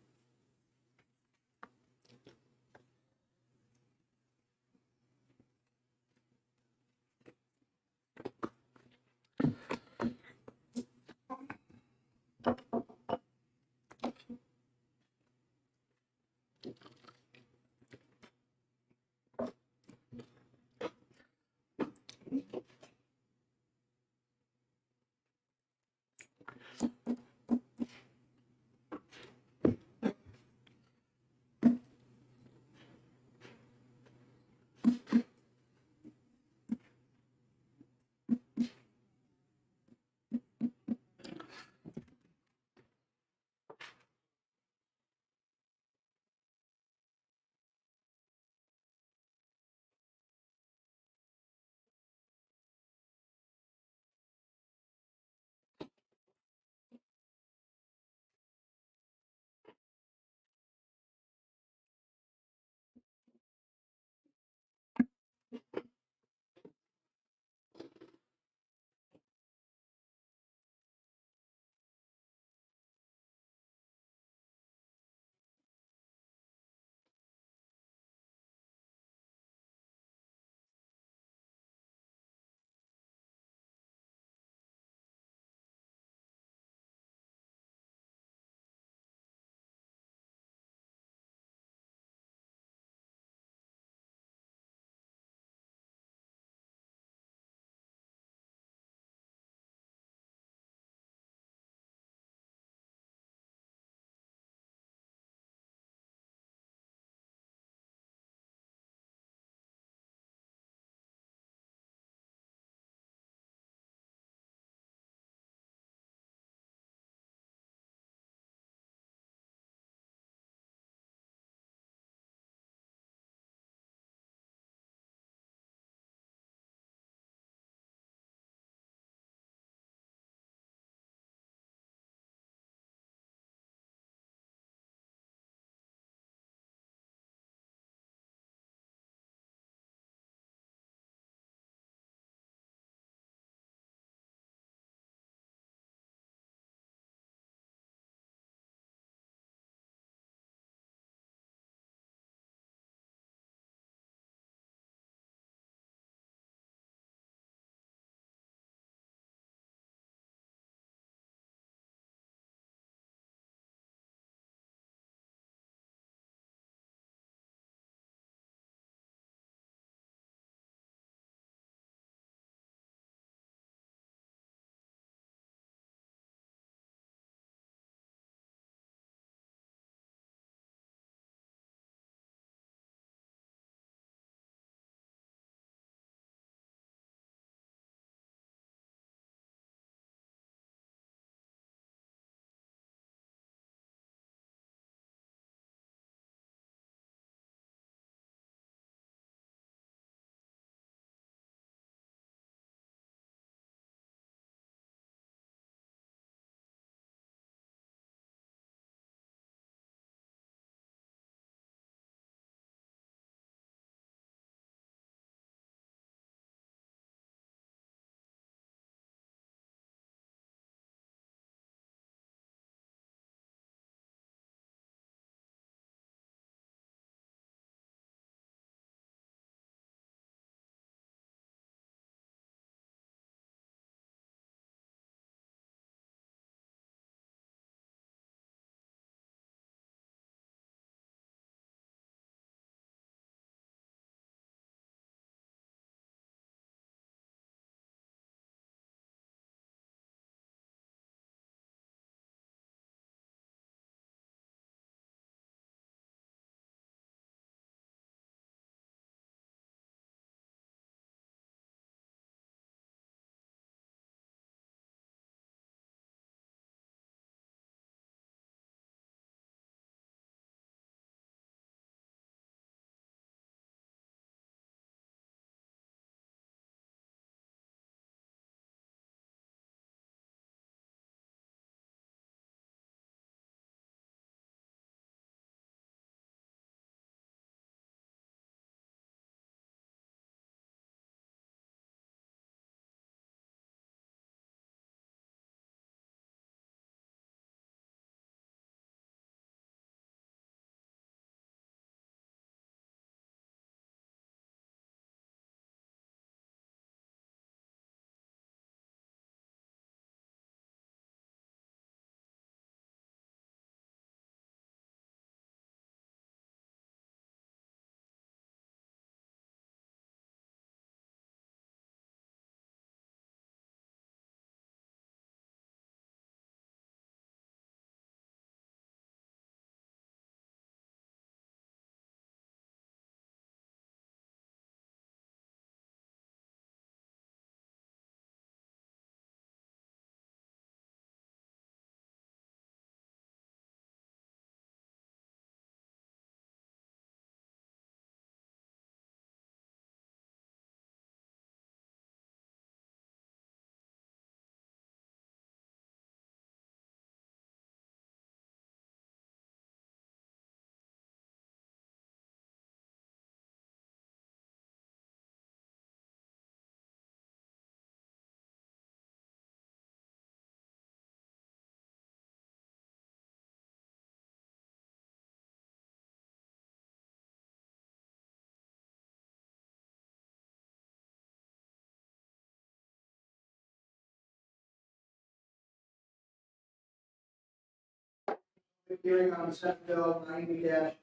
Hearing on Senate Bill 90-A.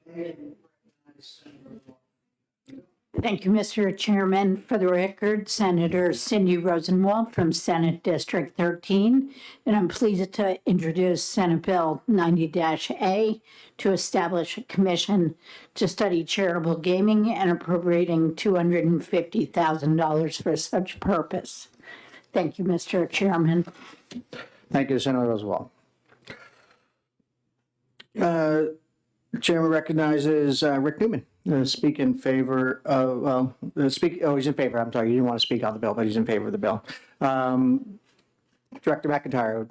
Thank you, Mr. Chairman. For the record, Senator Cindy Rosenwald from Senate District 13, and I'm pleased to introduce Senate Bill 90-A to establish a commission to study charitable gaming and appropriating $250,000 for such purpose. Thank you, Mr. Chairman. Thank you, Senator Rosenwald. Chairman recognizes Rick Newman to speak in favor of, he's in favor, I'm sorry, you didn't want to speak on the bill, but he's in favor of the bill. Director McIntyre.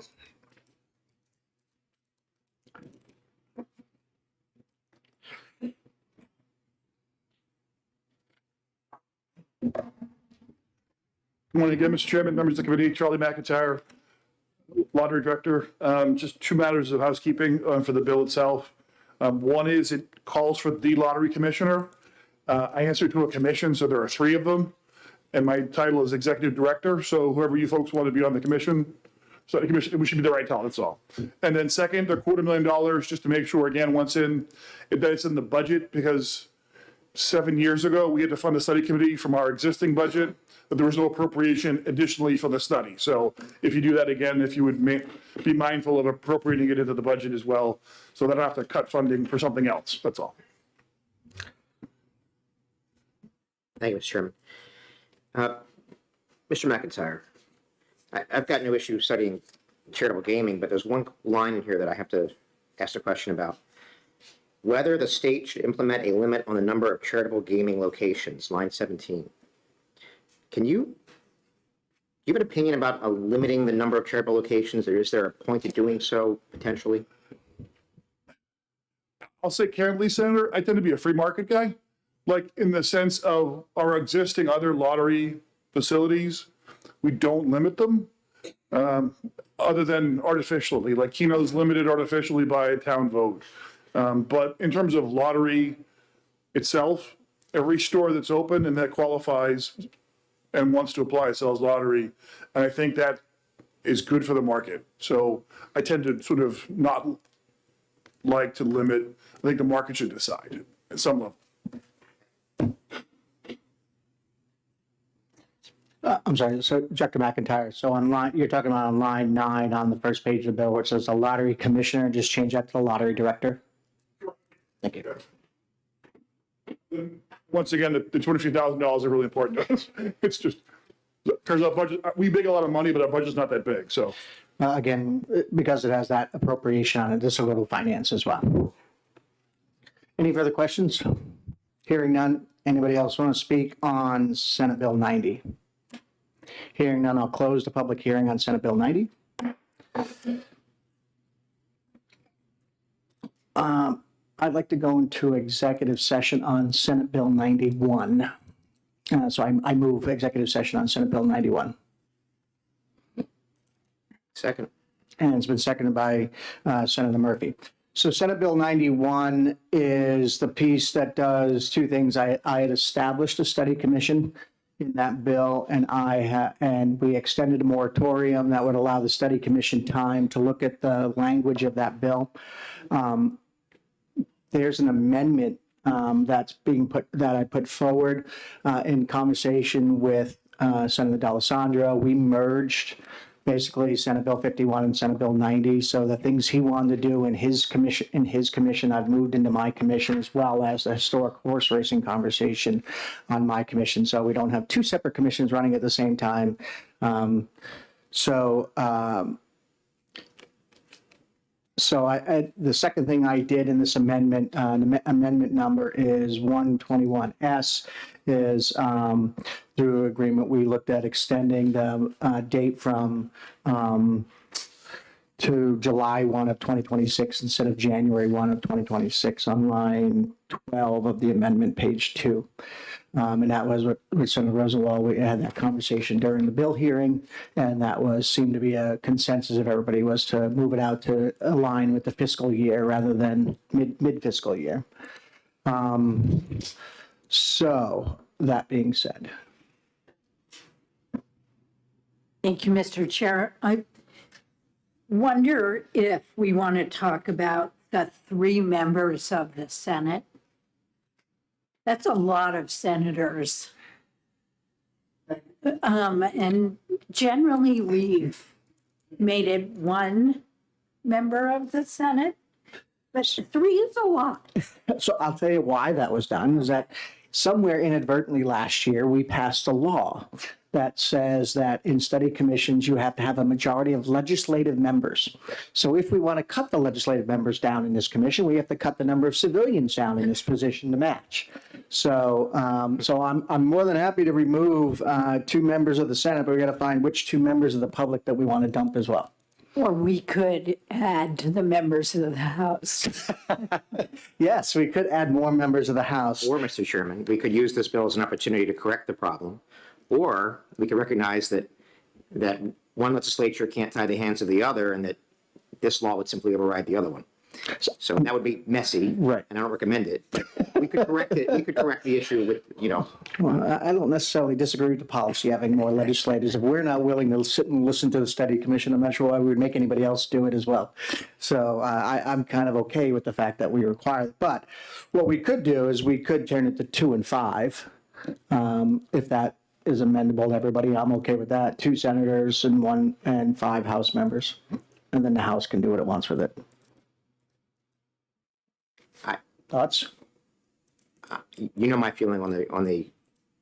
Good morning again, Mr. Chairman, members of the committee, Charlie McIntyre, Lottery Director. Just two matters of housekeeping for the bill itself. One is it calls for the Lottery Commissioner. I answer to a commission, so there are three of them. And my title is Executive Director, so whoever you folks want to be on the commission, so the commission, we should be the right title, that's all. And then second, they're $250,000, just to make sure, again, once in, that it's in the budget, because 7 years ago, we had to fund a study committee from our existing budget, but there was no appropriation additionally for the study. So if you do that again, if you would be mindful of appropriating it into the budget as well, so that I don't have to cut funding for something else, that's all. Thank you, Mr. Chairman. Mr. McIntyre, I've got no issue studying charitable gaming, but there's one line in here that I have to ask a question about. Whether the state should implement a limit on the number of charitable gaming locations, line 17. Can you give an opinion about limiting the number of charitable locations, or is there a point to doing so potentially? I'll say candidly, Senator, I tend to be a free market guy, like in the sense of our existing other lottery facilities, we don't limit them other than artificially, like Keno's limited artificially by a town vote. But in terms of lottery itself, every store that's open and that qualifies and wants to apply sells lottery. And I think that is good for the market. So I tend to sort of not like to limit. I think the market should decide at some level. I'm sorry, so Director McIntyre, so on line, you're talking about on line 9 on the first page of the bill where it says the Lottery Commissioner, just change that to the Lottery Director? Thank you. Once again, the $23,000 are really important to us. It's just, turns out budget, we make a lot of money, but our budget's not that big, so. Again, because it has that appropriation on it, this will go to finance as well. Any further questions? Hearing none. Anybody else want to speak on Senate Bill 90? Hearing none, I'll close the public hearing on Senate Bill 90. I'd like to go into executive session on Senate Bill 91. So I move executive session on Senate Bill 91. Second. And it's been seconded by Senator Murphy. So Senate Bill 91 is the piece that does two things. I had established a study commission in that bill, and we extended a moratorium that would allow the study commission time to look at the language of that bill. There's an amendment that's being that I put forward in conversation with Senator D'Alessandro. We merged basically Senate Bill 51 and Senate Bill 90. So the things he wanted to do in his commission, I've moved into my commission, as well as the historic horse racing conversation on my commission. So we don't have two separate commissions running at the same time. The second thing I did in this amendment, amendment number is 121S, is through agreement, we looked at extending the date from to July 1 of 2026 instead of January 1 of 2026 on line 12 of the amendment, page 2. And that was with Senator Rosenwald. We had that conversation during the bill hearing, and that seemed to be a consensus of everybody, was to move it out to align with the fiscal year rather than mid-fiscal year. So that being said. Thank you, Mr. Chair. I wonder if we want to talk about the 3 members of the Senate. That's a lot of senators. And generally, we've made it 1 member of the Senate, but 3 is a lot. So I'll tell you why that was done, is that somewhere inadvertently last year, we passed a law that says that in study commissions, you have to have a majority of legislative members. So if we want to cut the legislative members down in this commission, we have to cut the number of civilians down in this position to match. So, I'm more than happy to remove 2 members of the Senate, but we got to find which 2 members of the public that we want to dump as well. Or we could add to the members of the House. Yes, we could add more members of the House. Or, Mr. Chairman, we could use this bill as an opportunity to correct the problem. Or we could recognize that one legislature can't tie the hands of the other and that this law would simply override the other one. So that would be messy. Right. And I don't recommend it. But we could correct it. We could correct the issue with, Well, I don't necessarily disagree with the policy, having more legislators. If we're not willing to sit and listen to the study commission, I'm not sure why we would make anybody else do it as well. So I'm kind of okay with the fact that we require it. But what we could do is we could turn it to 2 and 5, if that is amendable to everybody. I'm okay with that. 2 senators and 5 House members. And then the House can do what it wants with it. Thoughts? you know my feeling on the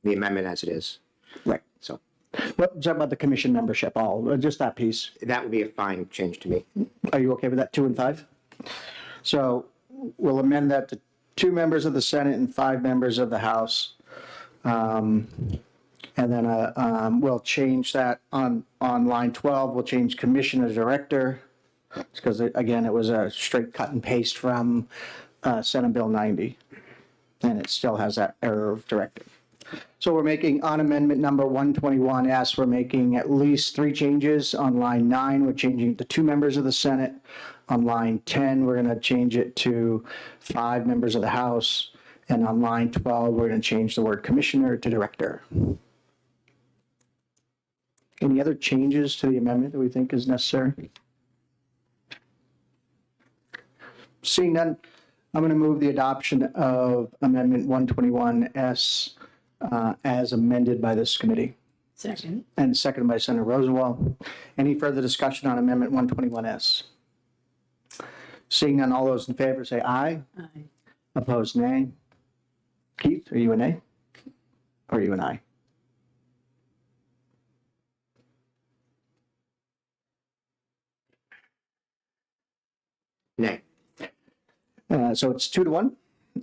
amendment as it is. Right. So What's about the commission membership? All just that piece. that would be a fine change to me. Are you okay with that, 2 and 5? So we'll amend that to 2 members of the Senate and 5 members of the House. And then we'll change that on line 12, we'll change commissioner director. Because again, it was a straight cut and paste from Senate Bill 90. And it still has that error of director. So we're making on amendment number 121S, we're making at least 3 changes. On line 9, we're changing it to 2 members of the Senate. On line 10, we're going to change it to 5 members of the House. And on line 12, we're going to change the word commissioner to director. Any other changes to the amendment that we think is necessary? Seeing none, I'm going to move the adoption of Amendment 121S as amended by this committee. Second. And seconded by Senator Rosenwald. Any further discussion on Amendment 121S? Seeing none, all those in favor say aye. Aye. Opposed, nay. Keith, are you a nay? Or are you an aye? Nay. So it's 2 to 1.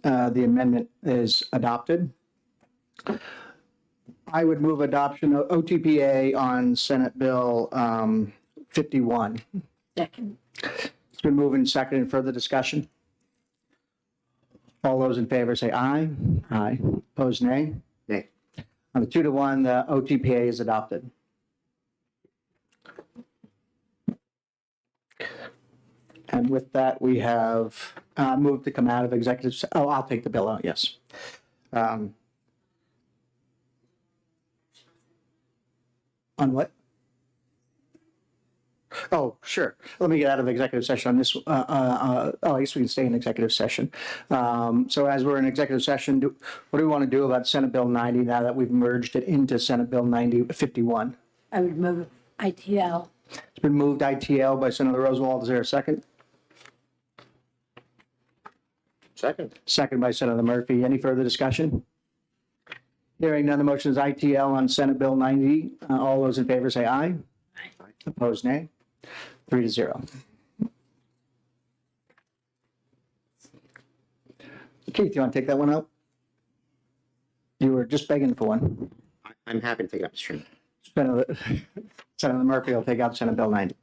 The amendment is adopted. I would move adoption of OTPA on Senate Bill 51. Second. It's been moved and seconded. Further discussion? All those in favor say aye. Aye. Opposed, nay. Nay. On the 2 to 1, the OTPA is adopted. And with that, we have moved to come out of executive. Oh, I'll take the bill out, yes. On what? Oh, sure. Let me get out of executive session on this. I guess we can stay in executive session. So as we're in executive session, what do we want to do about Senate Bill 90 now that we've merged it into Senate Bill 51? I would move ITL. It's been moved ITL by Senator Rosenwald. Is there a second? Second. Second by Senator Murphy. Any further discussion? Hearing none, the motion is ITL on Senate Bill 90. All those in favor say aye. Aye. Opposed, nay. 3-0. Keith, you want to take that one out? You were just begging for one. I'm happy to take it up, Mr. Chairman. Senator Murphy will take out Senate Bill 90.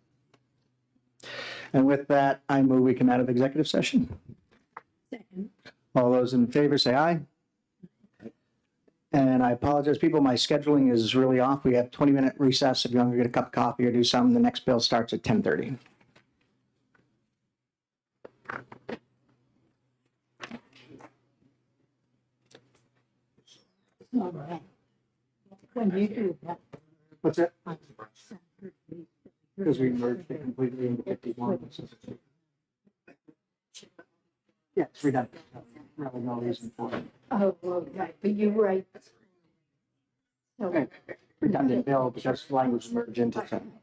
And with that, I move we come out of executive session. Second. All those in favor say aye. And I apologize, people, my scheduling is really off. We have 20-minute recess if you want to get a cup of coffee or do something. The next bill starts at 10:30. All right. When you do that. What's that? Because we merged it completely into 51. Yeah, it's redundant. Really no reason for it. Oh, okay, but you're right. So, Redundant bill because language merge into something.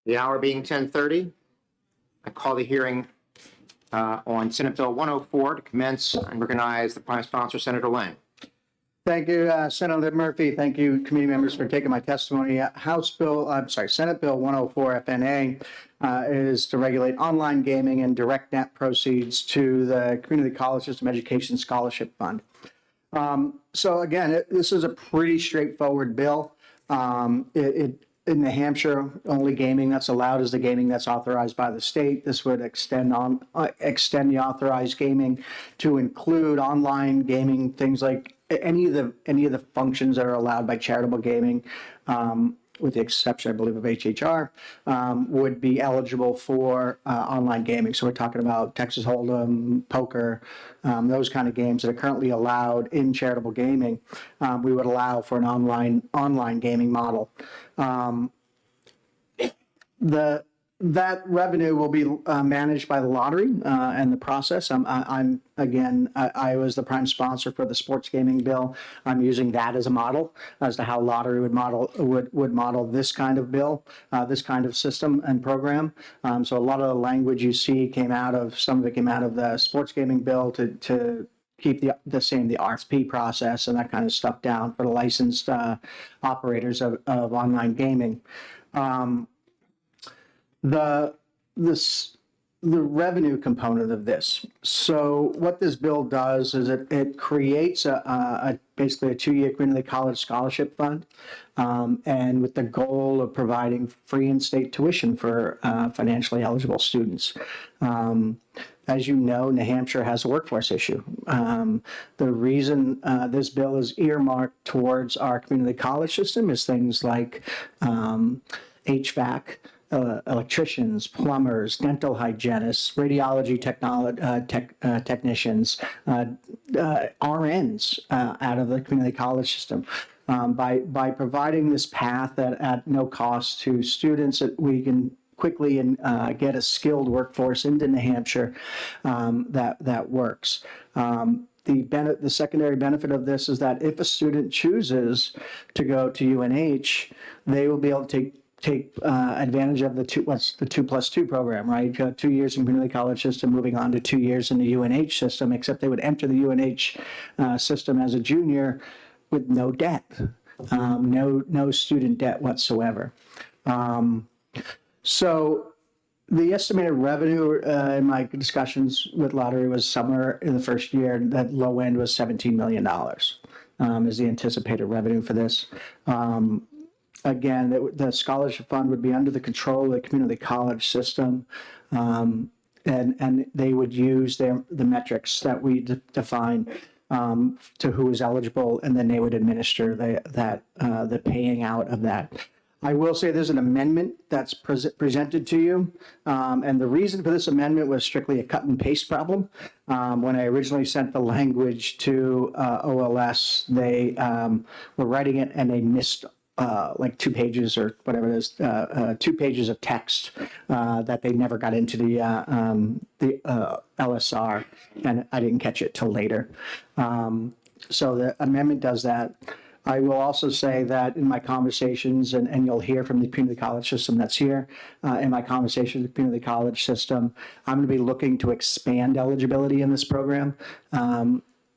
The hour being 10:30, I call the hearing on Senate Bill 104 to commence and recognize the prime sponsor, Senator Lang. Thank you, Senator Murphy. Thank you, committee members, for taking my testimony. Senate Bill 104 FNA is to regulate online gaming and direct net proceeds to the Community College System Education Scholarship Fund. So again, this is a pretty straightforward bill. In New Hampshire, only gaming that's allowed is the gaming that's authorized by the state. This would extend the authorized gaming to include online gaming, things like any of the functions that are allowed by charitable gaming, with the exception, I believe, of HHR, would be eligible for online gaming. So we're talking about Texas Hold'em, poker, those kind of games that are currently allowed in charitable gaming. We would allow for an online gaming model. That revenue will be managed by the lottery and the process. I was the prime sponsor for the sports gaming bill. I'm using that as a model as to how lottery would model this kind of bill, this kind of system and program. So a lot of the language you see some of it came out of the sports gaming bill to keep the RFP process and that kind of stuff down for the licensed operators of online gaming. The revenue component of this. So what this bill does is it creates basically a 2-year community college scholarship fund, and with the goal of providing free in-state tuition for financially eligible students. As you know, New Hampshire has a workforce issue. The reason this bill is earmarked towards our community college system is things like HVAC, electricians, plumbers, dental hygienists, radiology technicians, RNs out of the community college system. By providing this path at no cost to students, that we can quickly get a skilled workforce into New Hampshire that works. The secondary benefit of this is that if a student chooses to go to UNH, they will be able to take advantage of the 2+2 program, right? 2 years in community college system, moving on to 2 years in the UNH system, except they would enter the UNH system as a junior with no debt, no student debt whatsoever. So the estimated revenue in my discussions with lottery was somewhere in the first year, that low end was $17 million is the anticipated revenue for this. Again, the scholarship fund would be under the control of the community college system, and they would use the metrics that we define to who is eligible, and then they would administer the paying out of that. I will say there's an amendment that's presented to you, and the reason for this amendment was strictly a cut and paste problem. When I originally sent the language to OLS, they were writing it and they missed like 2 pages or whatever it is, 2 pages of text that they never got into the LSR, and I didn't catch it till later. So the amendment does that. I will also say that in my conversations, and you'll hear from the community college system that's here, in my conversations with the community college system, I'm going to be looking to expand eligibility in this program.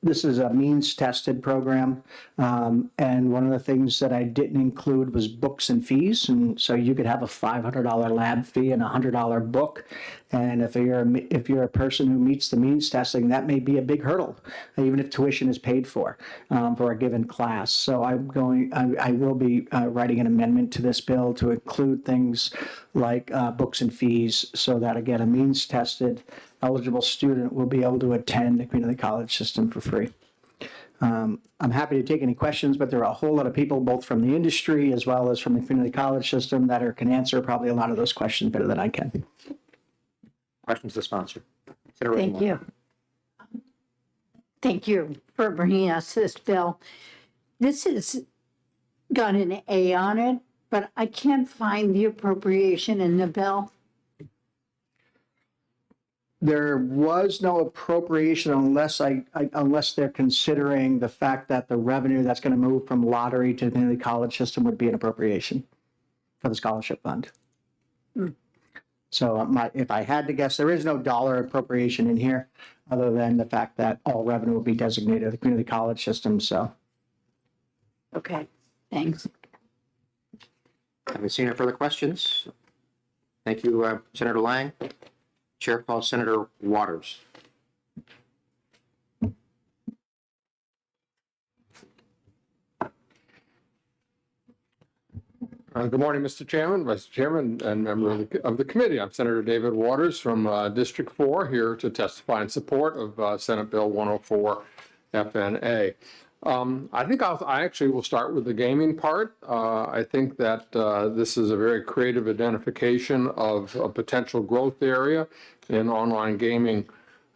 This is a means-tested program, and one of the things that I didn't include was books and fees, and so you could have a $500 lab fee and a $100 book, and if you're a person who meets the means testing, that may be a big hurdle, even if tuition is paid for a given class. So I will be writing an amendment to this bill to include things like books and fees, so that again, a means-tested eligible student will be able to attend the community college system for free. I'm happy to take any questions, but there are a whole lot of people, both from the industry as well as from the community college system, that can answer probably a lot of those questions better than I can. Questions to the sponsor? Senator Thank Rosenwald. you. Thank you for bringing us this bill. This has got an A on it, but I can't find the appropriation in the bill. There was no appropriation unless they're considering the fact that the revenue that's going to move from lottery to the community college system would be an appropriation for the scholarship fund. So if I had to guess, there is no dollar appropriation in here, other than the fact that all revenue will be designated to the community college system, so. Okay, thanks. Haven't seen any further questions. Thank you, Senator Lang. Chair calls Senator Waters. Good morning, Mr. Chairman, Vice Chairman, and member of the committee. I'm Senator David Waters from District 4, here to testify in support of Senate Bill 104 FNA. I think I actually will start with the gaming part. I think that this is a very creative identification of a potential growth area in online gaming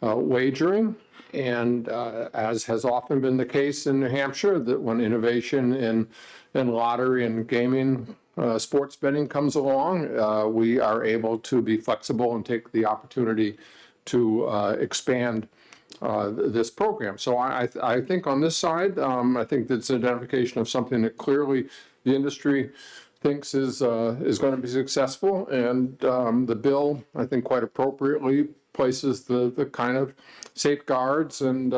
wagering. And as has often been the case in New Hampshire, that when innovation in lottery and gaming sports betting comes along, we are able to be flexible and take the opportunity to expand this program. So I think on this side, I think that's an identification of something that clearly the industry thinks is going to be successful. And the bill, I think quite appropriately, places the kind of safeguards and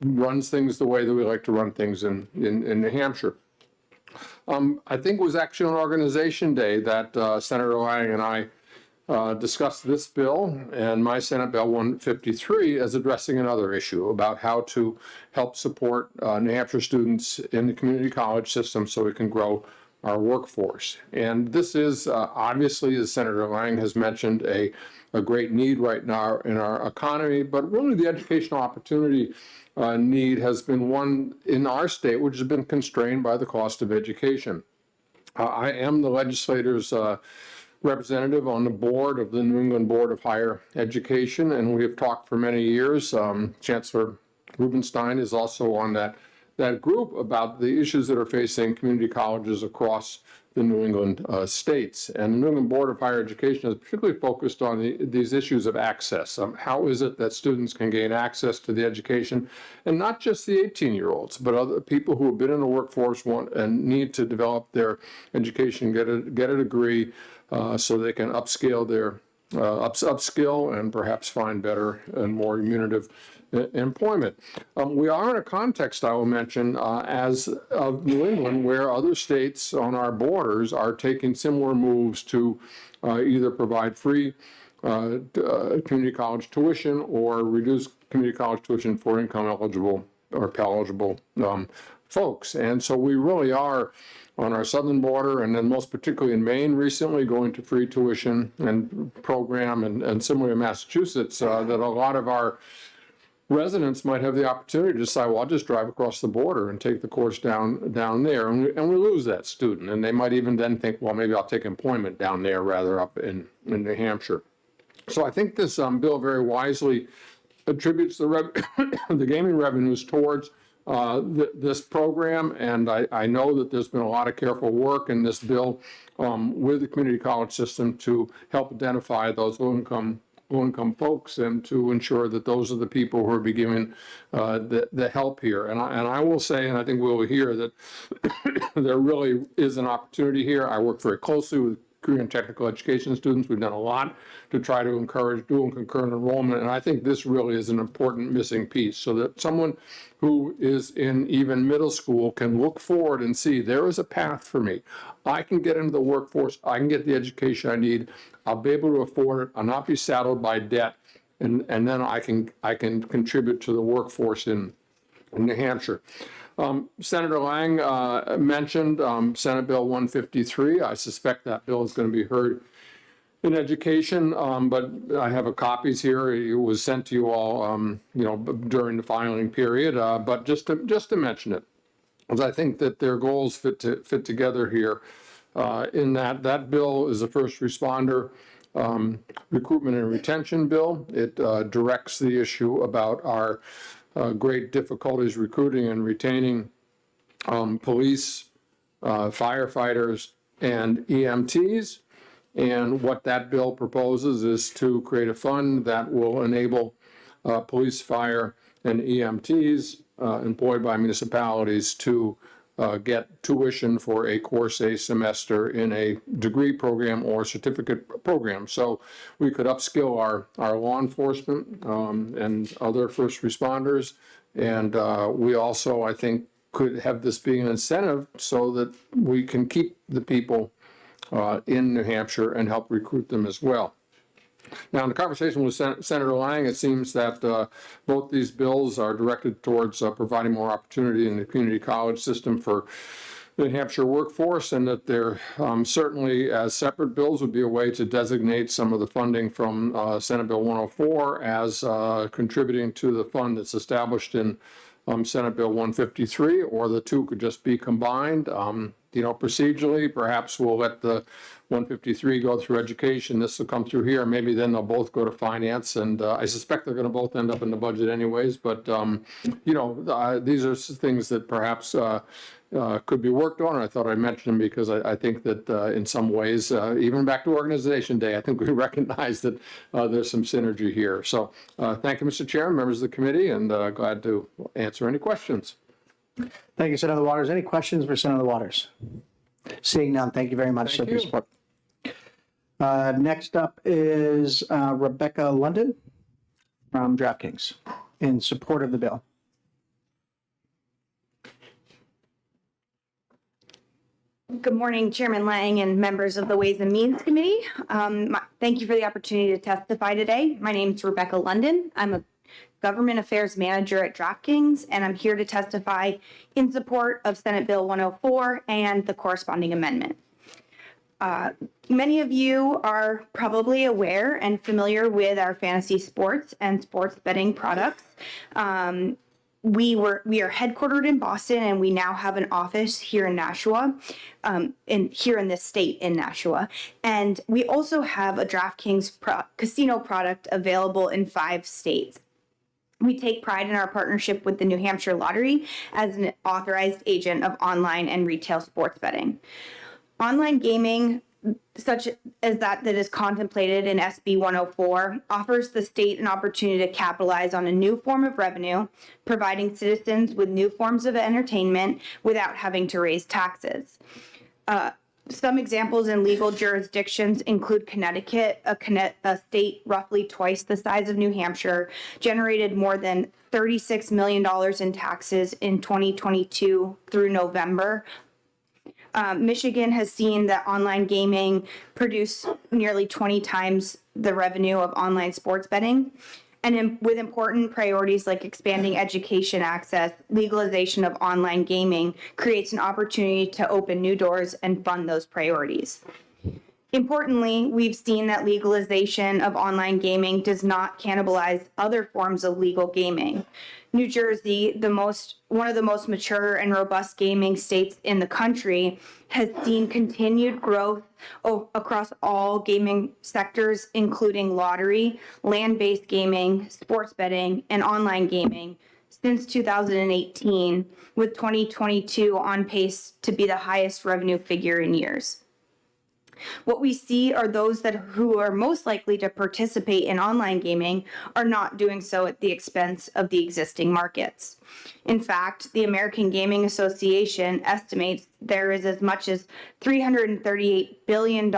runs things the way that we like to run things in New Hampshire. I think it was actually on Organization Day that Senator Lang and I discussed this bill and my Senate Bill 153 as addressing another issue about how to help support New Hampshire students in the community college system so we can grow our workforce. And this is obviously, as Senator Lang has mentioned, a great need right now in our economy, but really the educational opportunity need has been one in our state which has been constrained by the cost of education. I am the legislator's representative on the board of the New England Board of Higher Education, and we have talked for many years. Chancellor Rubenstein is also on that group about the issues that are facing community colleges across the New England states. And the New England Board of Higher Education is particularly focused on these issues of access. How is it that students can gain access to the education, and not just the 18-year-olds, but other people who have been in the workforce and need to develop their education, get a degree, so they can upscale upskill and perhaps find better and more remunerative employment. We are in a context, I will mention, as of New England, where other states on our borders are taking similar moves to either provide free community college tuition or reduce community college tuition for income eligible or Pell eligible folks. And so we really are on our southern border, and then most particularly in Maine recently, going to free tuition and program, and similarly in Massachusetts, that a lot of our residents might have the opportunity to decide, well, I'll just drive across the border and take the course down there, and we lose that student. And they might even then think, well, maybe I'll take employment down there rather up in New Hampshire. So I think this bill very wisely attributes the gaming revenues towards this program, and I know that there's been a lot of careful work in this bill with the community college system to help identify those low-income folks and to ensure that those are the people who are be given the help here. And I will say, and I think we'll hear that there really is an opportunity here. I work very closely with career and technical education students. We've done a lot to try to encourage dual concurrent enrollment, and I think this really is an important missing piece, so that someone who is in even middle school can look forward and see there is a path for me. I can get into the workforce, I can get the education I need, I'll be able to afford it, I'll not be saddled by debt, and then I can contribute to the workforce in New Hampshire. Senator Lang mentioned Senate Bill 153. I suspect that bill is going to be heard in education, but I have copies here. It was sent to you all, during the filing period. But just to mention it, because I think that their goals fit together here. In that bill is a first responder recruitment and retention bill. It directs the issue about our great difficulties recruiting and retaining police, firefighters, and EMTs. And what that bill proposes is to create a fund that will enable police, fire, and EMTs employed by municipalities to get tuition for a course a semester in a degree program or certificate program. So we could upskill our law enforcement and other first responders. And we also, I think, could have this being an incentive so that we can keep the people in New Hampshire and help recruit them as well. Now, in the conversation with Senator Lang, it seems that both these bills are directed towards providing more opportunity in the community college system for the New Hampshire workforce, and that there certainly, as separate bills, would be a way to designate some of the funding from Senate Bill 104 as contributing to the fund that's established in Senate Bill 153, or the two could just be combined. Procedurally, perhaps we'll let the 153 go through education. This will come through here. Maybe then they'll both go to finance. And I suspect they're going to both end up in the budget anyways. But, these are things that perhaps could be worked on. And I thought I'd mention them because I think that in some ways, even back to Organization Day, I think we recognize that there's some synergy here. So thank you, Mr. Chairman, members of the committee, and glad to answer any questions. Thank you, Senator Waters. Any questions for Senator Waters? Seeing none, thank you very much for your support. Next up is Rebecca London from DraftKings in support of the bill. Good morning, Chairman Lang and members of the Ways and Means Committee. Thank you for the opportunity to testify today. My name is Rebecca London. I'm a Government Affairs Manager at DraftKings, and I'm here to testify in support of Senate Bill 104 and the corresponding amendment. Many of you are probably aware and familiar with our fantasy sports and sports betting products. We are headquartered in Boston, and we now have an office here in Nashua, here in this state in Nashua. And we also have a DraftKings casino product available in 5 states. We take pride in our partnership with the New Hampshire Lottery as an authorized agent of online and retail sports betting. Online gaming, such as that is contemplated in SB 104, offers the state an opportunity to capitalize on a new form of revenue, providing citizens with new forms of entertainment without having to raise taxes. Some examples in legal jurisdictions include Connecticut, a state roughly twice the size of New Hampshire, generated more than $36 million in taxes in 2022 through November. Michigan has seen that online gaming produce nearly 20 times the revenue of online sports betting. And with important priorities like expanding education access, legalization of online gaming creates an opportunity to open new doors and fund those priorities. Importantly, we've seen that legalization of online gaming does not cannibalize other forms of legal gaming. New Jersey, one of the most mature and robust gaming states in the country, has seen continued growth across all gaming sectors, including lottery, land-based gaming, sports betting, and online gaming since 2018, with 2022 on pace to be the highest revenue figure in years. What we see are those who are most likely to participate in online gaming are not doing so at the expense of the existing markets. In fact, the American Gaming Association estimates there is as much as $338 billion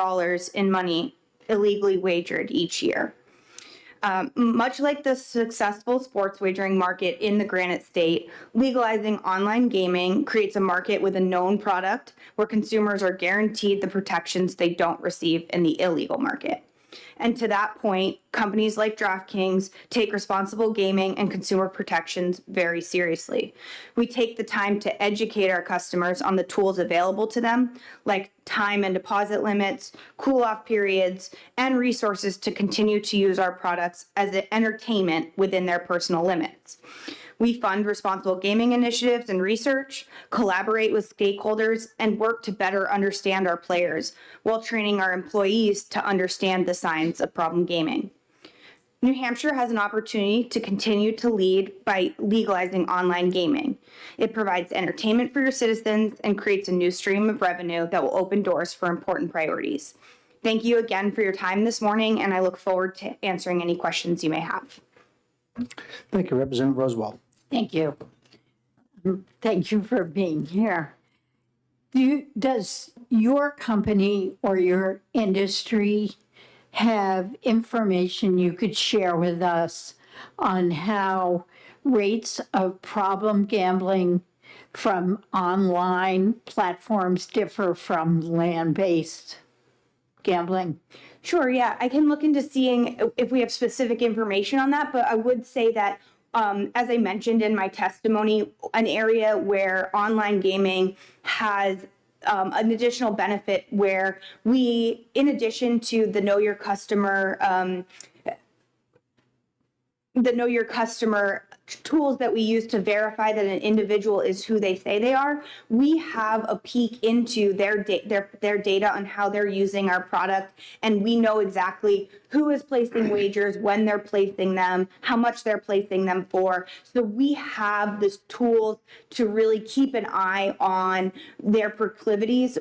in money illegally wagered each year. Much like the successful sports wagering market in the Granite State, legalizing online gaming creates a market with a known product where consumers are guaranteed the protections they don't receive in the illegal market. And to that point, companies like DraftKings take responsible gaming and consumer protections very seriously. We take the time to educate our customers on the tools available to them, like time and deposit limits, cool-off periods, and resources to continue to use our products as an entertainment within their personal limits. We fund responsible gaming initiatives and research, collaborate with stakeholders, and work to better understand our players while training our employees to understand the signs of problem gaming. New Hampshire has an opportunity to continue to lead by legalizing online gaming. It provides entertainment for your citizens and creates a new stream of revenue that will open doors for important priorities. Thank you again for your time this morning, and I look forward to answering any questions you may have. Thank you, Representative Rosewall. Thank you. Thank you for being here. Does your company or your industry have information you could share with us on how rates of problem gambling from online platforms differ from land-based gambling? Sure, yeah, I can look into seeing if we have specific information on that, but I would say that, as I mentioned in my testimony, an area where online gaming has an additional benefit where we, in addition to the Know Your Customer, tools that we use to verify that an individual is who they say they are, we have a peek into their data on how they're using our product, and we know exactly who is placing wagers, when they're placing them, how much they're placing them for. So we have this tools to really keep an eye on their proclivities,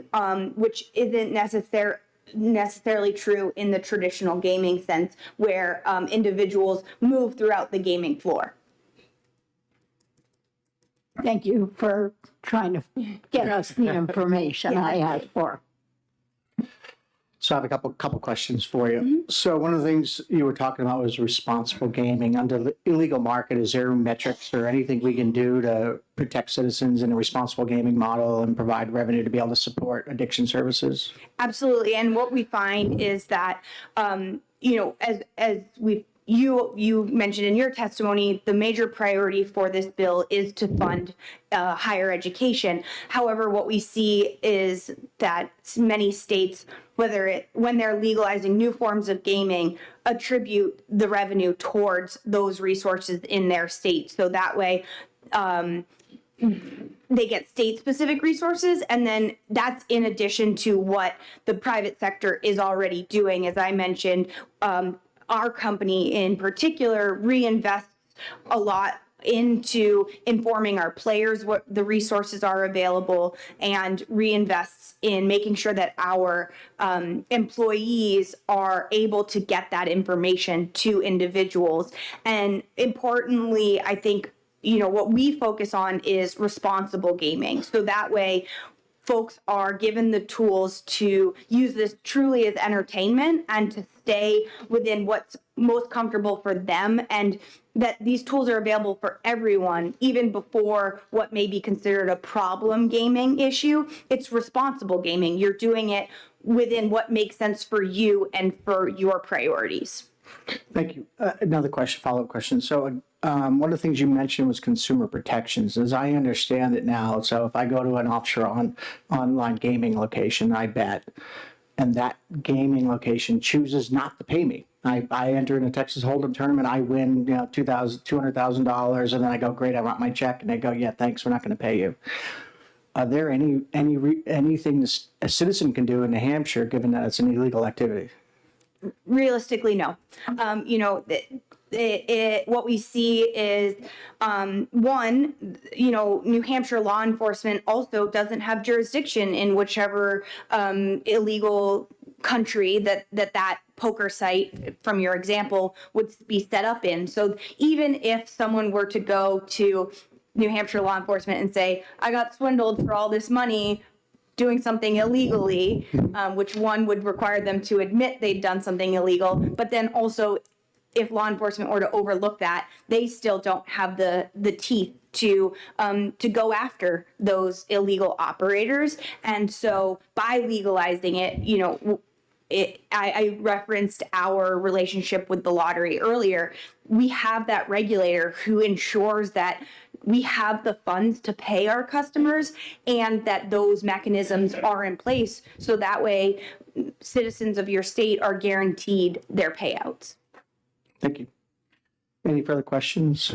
which isn't necessarily true in the traditional gaming sense, where individuals move throughout the gaming floor. Thank you for trying to get us the information I asked for. So I have a couple questions for you. So one of the things you were talking about was responsible gaming. Under the illegal market, is there metrics or anything we can do to protect citizens in a responsible gaming model and provide revenue to be able to support addiction services? Absolutely. And what we find is that, as you mentioned in your testimony, the major priority for this bill is to fund higher education. However, what we see is that many states, when they're legalizing new forms of gaming, attribute the revenue towards those resources in their state. So that way, they get state-specific resources, and then that's in addition to what the private sector is already doing. As I mentioned, our company in particular reinvests a lot into informing our players what the resources are available, and reinvests in making sure that our employees are able to get that information to individuals. And importantly, I think, what we focus on is responsible gaming. So that way, folks are given the tools to use this truly as entertainment and to stay within what's most comfortable for them, and that these tools are available for everyone, even before what may be considered a problem gaming issue. It's responsible gaming. You're doing it within what makes sense for you and for your priorities. Thank you. Another question, follow-up question. So one of the things you mentioned was consumer protections. As I understand it now, so if I go to an offshore online gaming location, I bet, and that gaming location chooses not to pay me. I enter in a Texas Hold'em tournament, I win, $200,000, and then I go, great, I want my check, and they go, yeah, thanks, we're not going to pay you. Are there anything a citizen can do in New Hampshire, given that it's an illegal activity? Realistically, no. What we see is, New Hampshire law enforcement also doesn't have jurisdiction in whichever illegal country that poker site, from your example, would be set up in. So even if someone were to go to New Hampshire law enforcement and say, I got swindled for all this money doing something illegally, which one would require them to admit they'd done something illegal, but then also if law enforcement were to overlook that, they still don't have the teeth to go after those illegal operators. And so by legalizing it, I referenced our relationship with the lottery earlier. We have that regulator who ensures that we have the funds to pay our customers and that those mechanisms are in place. So that way, citizens of your state are guaranteed their payouts. Thank you. Any further questions?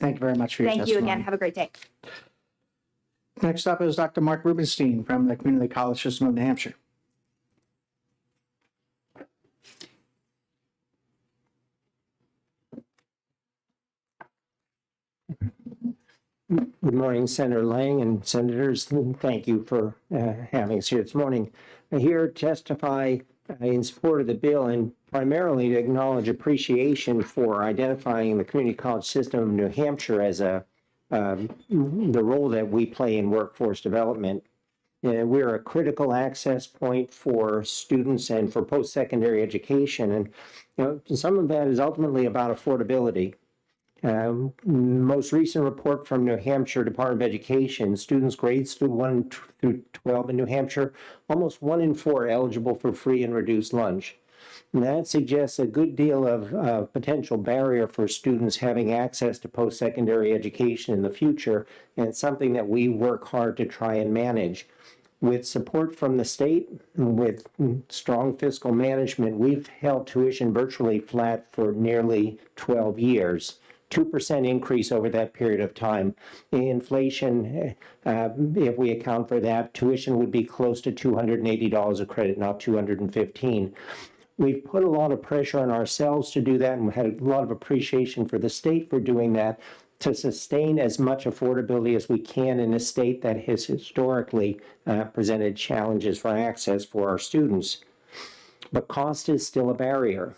Thank you very much for your testimony. Thank you again. Have a great day. Next up is Dr. Mark Rubenstein from the Community College System of New Hampshire. Good morning, Senator Lang and senators. Thank you for having us here this morning. I'm here to testify in support of the bill and primarily to acknowledge appreciation for identifying the Community College System of New Hampshire as a the role that we play in workforce development. We're a critical access point for students and for post-secondary education. And, some of that is ultimately about affordability. Most recent report from New Hampshire Department of Education, students grades through 1 through 12 in New Hampshire, almost 1 in 4 are eligible for free and reduced lunch. And that suggests a good deal of potential barrier for students having access to post-secondary education in the future, and it's something that we work hard to try and manage. With support from the state, with strong fiscal management, we've held tuition virtually flat for nearly 12 years. 2% increase over that period of time. Inflation, if we account for that, tuition would be close to $280 a credit, not $215. We've put a lot of pressure on ourselves to do that, and we had a lot of appreciation for the state for doing that, to sustain as much affordability as we can in a state that has historically presented challenges for access for our students. But cost is still a barrier.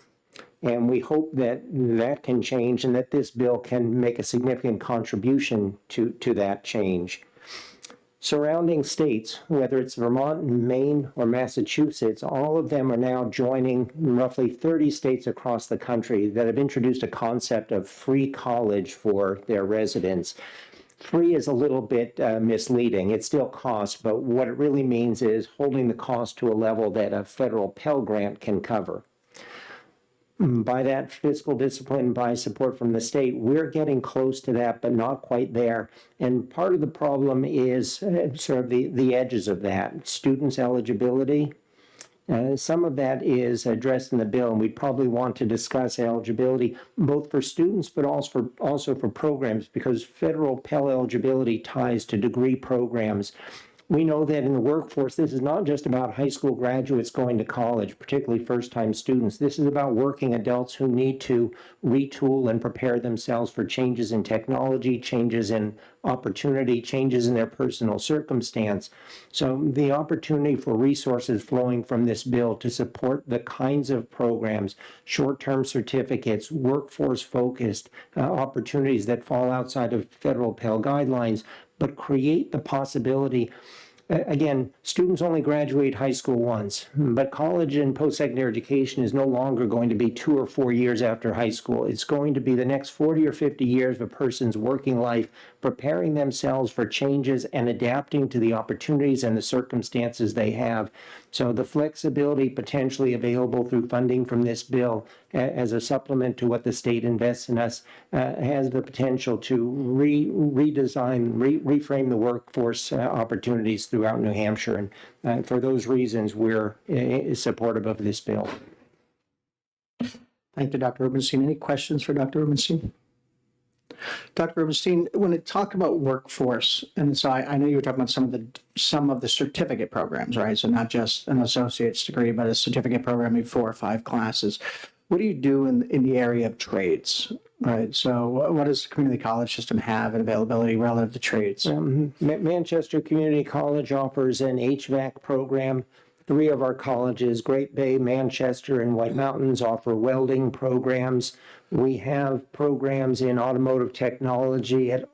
And we hope that that can change and that this bill can make a significant contribution to that change. Surrounding states, whether it's Vermont, Maine, or Massachusetts, all of them are now joining roughly 30 states across the country that have introduced a concept of free college for their residents. Free is a little bit misleading. It still costs, but what it really means is holding the cost to a level that a federal Pell Grant can cover. By that fiscal discipline, by support from the state, we're getting close to that, but not quite there. And part of the problem is sort of the edges of that. Students' eligibility. Some of that is addressed in the bill, and we probably want to discuss eligibility both for students, but also for programs, because federal Pell eligibility ties to degree programs. We know that in the workforce, this is not just about high school graduates going to college, particularly first-time students. This is about working adults who need to retool and prepare themselves for changes in technology, changes in opportunity, changes in their personal circumstance. So the opportunity for resources flowing from this bill to support the kinds of programs, short-term certificates, workforce-focused opportunities that fall outside of federal Pell guidelines, but create the possibility. Again, students only graduate high school once, but college and post-secondary education is no longer going to be 2 or 4 years after high school. It's going to be the next 40 or 50 years of a person's working life, preparing themselves for changes and adapting to the opportunities and the circumstances they have. So the flexibility potentially available through funding from this bill as a supplement to what the state invests in us has the potential to redesign, reframe the workforce opportunities throughout New Hampshire. And for those reasons, we're supportive of this bill. Thank you, Dr. Rubenstein. Any questions for Dr. Rubenstein? Dr. Rubenstein, when it talk about workforce, and so I know you were talking about some of the certificate programs, right? So not just an associate's degree, but a certificate program in 4 or 5 classes. What do you do in the area of trades, right? So what does the community college system have in availability relative to trades? Manchester Community College offers an HVAC program. 3 of our colleges, Great Bay, Manchester, and White Mountains, offer welding programs. We have programs in automotive technology at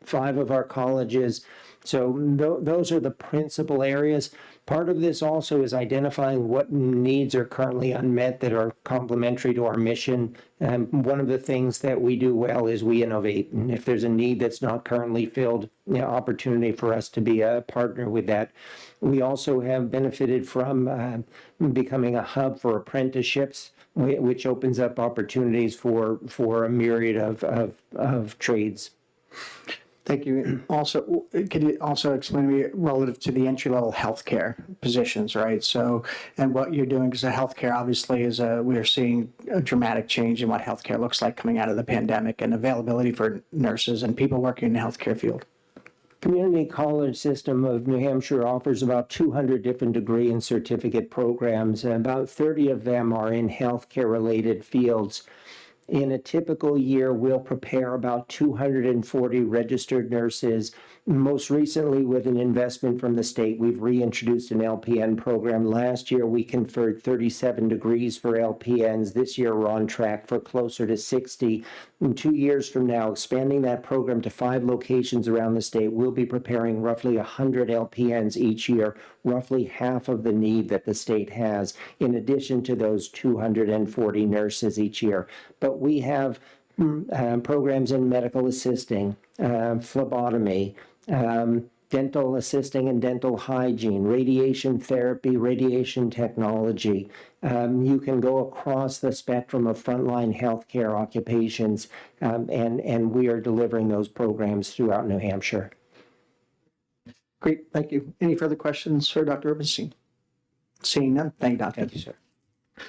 5 of our colleges. So those are the principal areas. Part of this also is identifying what needs are currently unmet that are complementary to our mission. One of the things that we do well is we innovate. And if there's a need that's not currently filled, opportunity for us to be a partner with that. We also have benefited from becoming a hub for apprenticeships, which opens up opportunities for a myriad of trades. Thank you. Also, can you also explain to me relative to the entry-level healthcare positions, right? So, and what you're doing, because the healthcare obviously is we are seeing a dramatic change in what healthcare looks like coming out of the pandemic and availability for nurses and people working in the healthcare field. Community College System of New Hampshire offers about 200 different degree and certificate programs, and about 30 of them are in healthcare-related fields. In a typical year, we'll prepare about 240 registered nurses Most recently, with an investment from the state, we've reintroduced an LPN program. Last year, we conferred 37 degrees for LPNs. This year, we're on track for closer to 60. In 2 years from now, expanding that program to 5 locations around the state, we'll be preparing roughly 100 LPNs each year, roughly half of the need that the state has, in addition to those 240 nurses each year. But we have programs in medical assisting, phlebotomy, dental assisting and dental hygiene, radiation therapy, radiation technology. You can go across the spectrum of frontline healthcare occupations, and we are delivering those programs throughout New Hampshire. Great, thank you. Any further questions for Dr. Rubenstein? Seeing none, thank you, Doctor. Thank you, sir.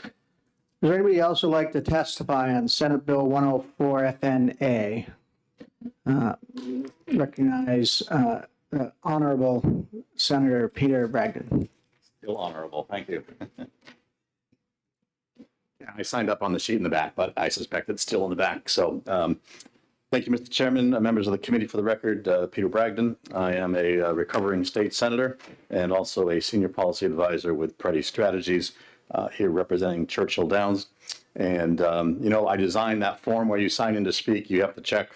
Is there anybody else who'd like to testify on Senate Bill 104 FNA? Recognize Honorable Senator Peter Bragdon. Still honorable, thank you. Yeah, I signed up on the sheet in the back, but I suspect it's still in the back. So thank you, Mr. Chairman, members of the committee. For the record, Peter Bragdon. I am a recovering state senator and also a senior policy advisor with Preddy Strategies, here representing Churchill Downs. And, I designed that form where you sign in to speak. You have to check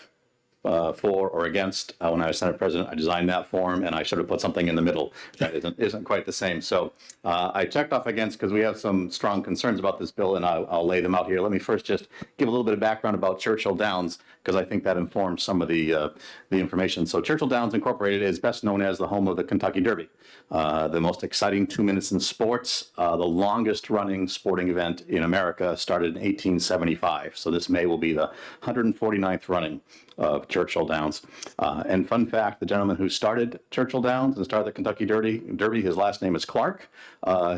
for or against. When I was Senate President, I designed that form, and I should have put something in the middle that isn't quite the same. So I checked off against because we have some strong concerns about this bill, and I'll lay them out here. Let me first just give a little bit of background about Churchill Downs, because I think that informs some of the information. So Churchill Downs Incorporated is best known as the home of the Kentucky Derby, the most exciting 2 minutes in sports. The longest running sporting event in America started in 1875. So this May will be the 149th running of Churchill Downs. And fun fact, the gentleman who started Churchill Downs and started the Kentucky Derby, his last name is Clark.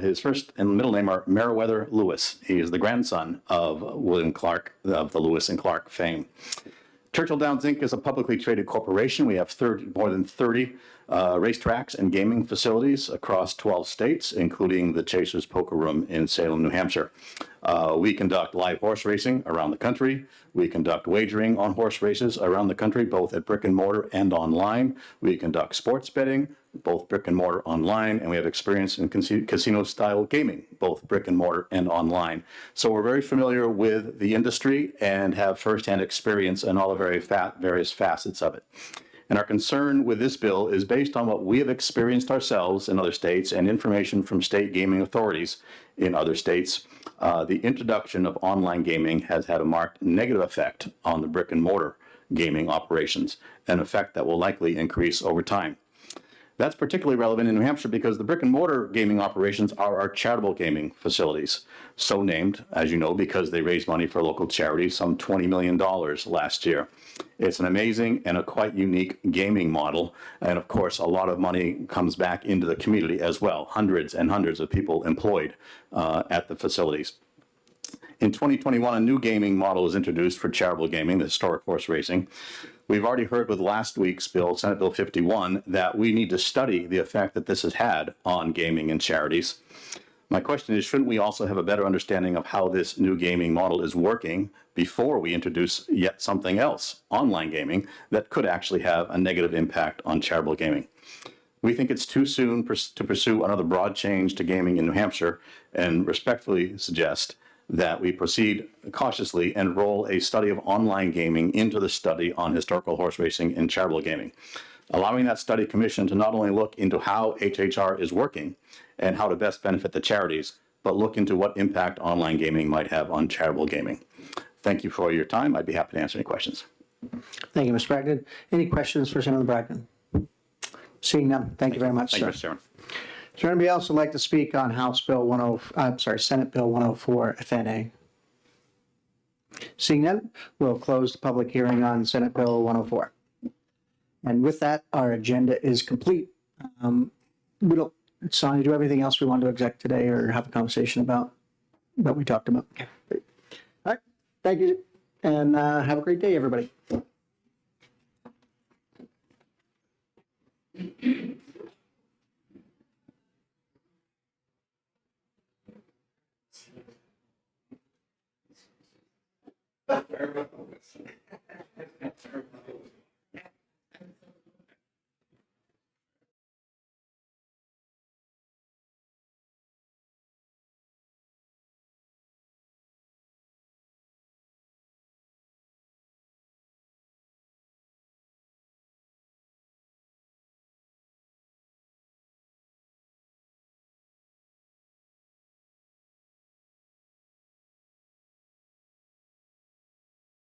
His first and middle name are Meriwether Lewis. He is the grandson of William Clark, of the Lewis and Clark fame. Churchill Downs Inc. is a publicly traded corporation. We have more than 30 racetracks and gaming facilities across 12 states, including the Chasers Poker Room in Salem, New Hampshire. We conduct live horse racing around the country. We conduct wagering on horse races around the country, both at brick and mortar and online. We conduct sports betting, both brick and mortar online, and we have experience in casino-style gaming, both brick and mortar and online. So we're very familiar with the industry and have firsthand experience in all the various facets of it. And our concern with this bill is based on what we have experienced ourselves in other states and information from state gaming authorities in other states. The introduction of online gaming has had a marked negative effect on the brick and mortar gaming operations, an effect that will likely increase over time. That's particularly relevant in New Hampshire because the brick and mortar gaming operations are our charitable gaming facilities. So named, as you know, because they raise money for local charities, some $20 million last year. It's an amazing and a quite unique gaming model. And of course, a lot of money comes back into the community as well. Hundreds and hundreds of people employed at the facilities. In 2021, a new gaming model was introduced for charitable gaming, the historic horse racing. We've already heard with last week's bill, Senate Bill 51, that we need to study the effect that this has had on gaming and charities. My question is, shouldn't we also have a better understanding of how this new gaming model is working before we introduce yet something else, online gaming, that could actually have a negative impact on charitable gaming? We think it's too soon to pursue another broad change to gaming in New Hampshire, and respectfully suggest that we proceed cautiously and roll a study of online gaming into the study on historical horse racing and charitable gaming, allowing that study commission to not only look into how HHR is working and how to best benefit the charities, but look into what impact online gaming might have on charitable gaming. Thank you for your time. I'd be happy to answer any questions. Thank you, Mr. Bragdon. Any questions for Senator Bragdon? Seeing none, thank you very much, Thank sir. you, Mr. Chairman. Is there anybody else who'd like to speak on Senate Bill 104 FNA? Seeing none, we'll close the public hearing on Senate Bill 104. And with that, our agenda is complete. Sonia, do you have anything else we want to exec today or have a conversation about that we talked about? Okay. All right, thank you, and have a great day, everybody.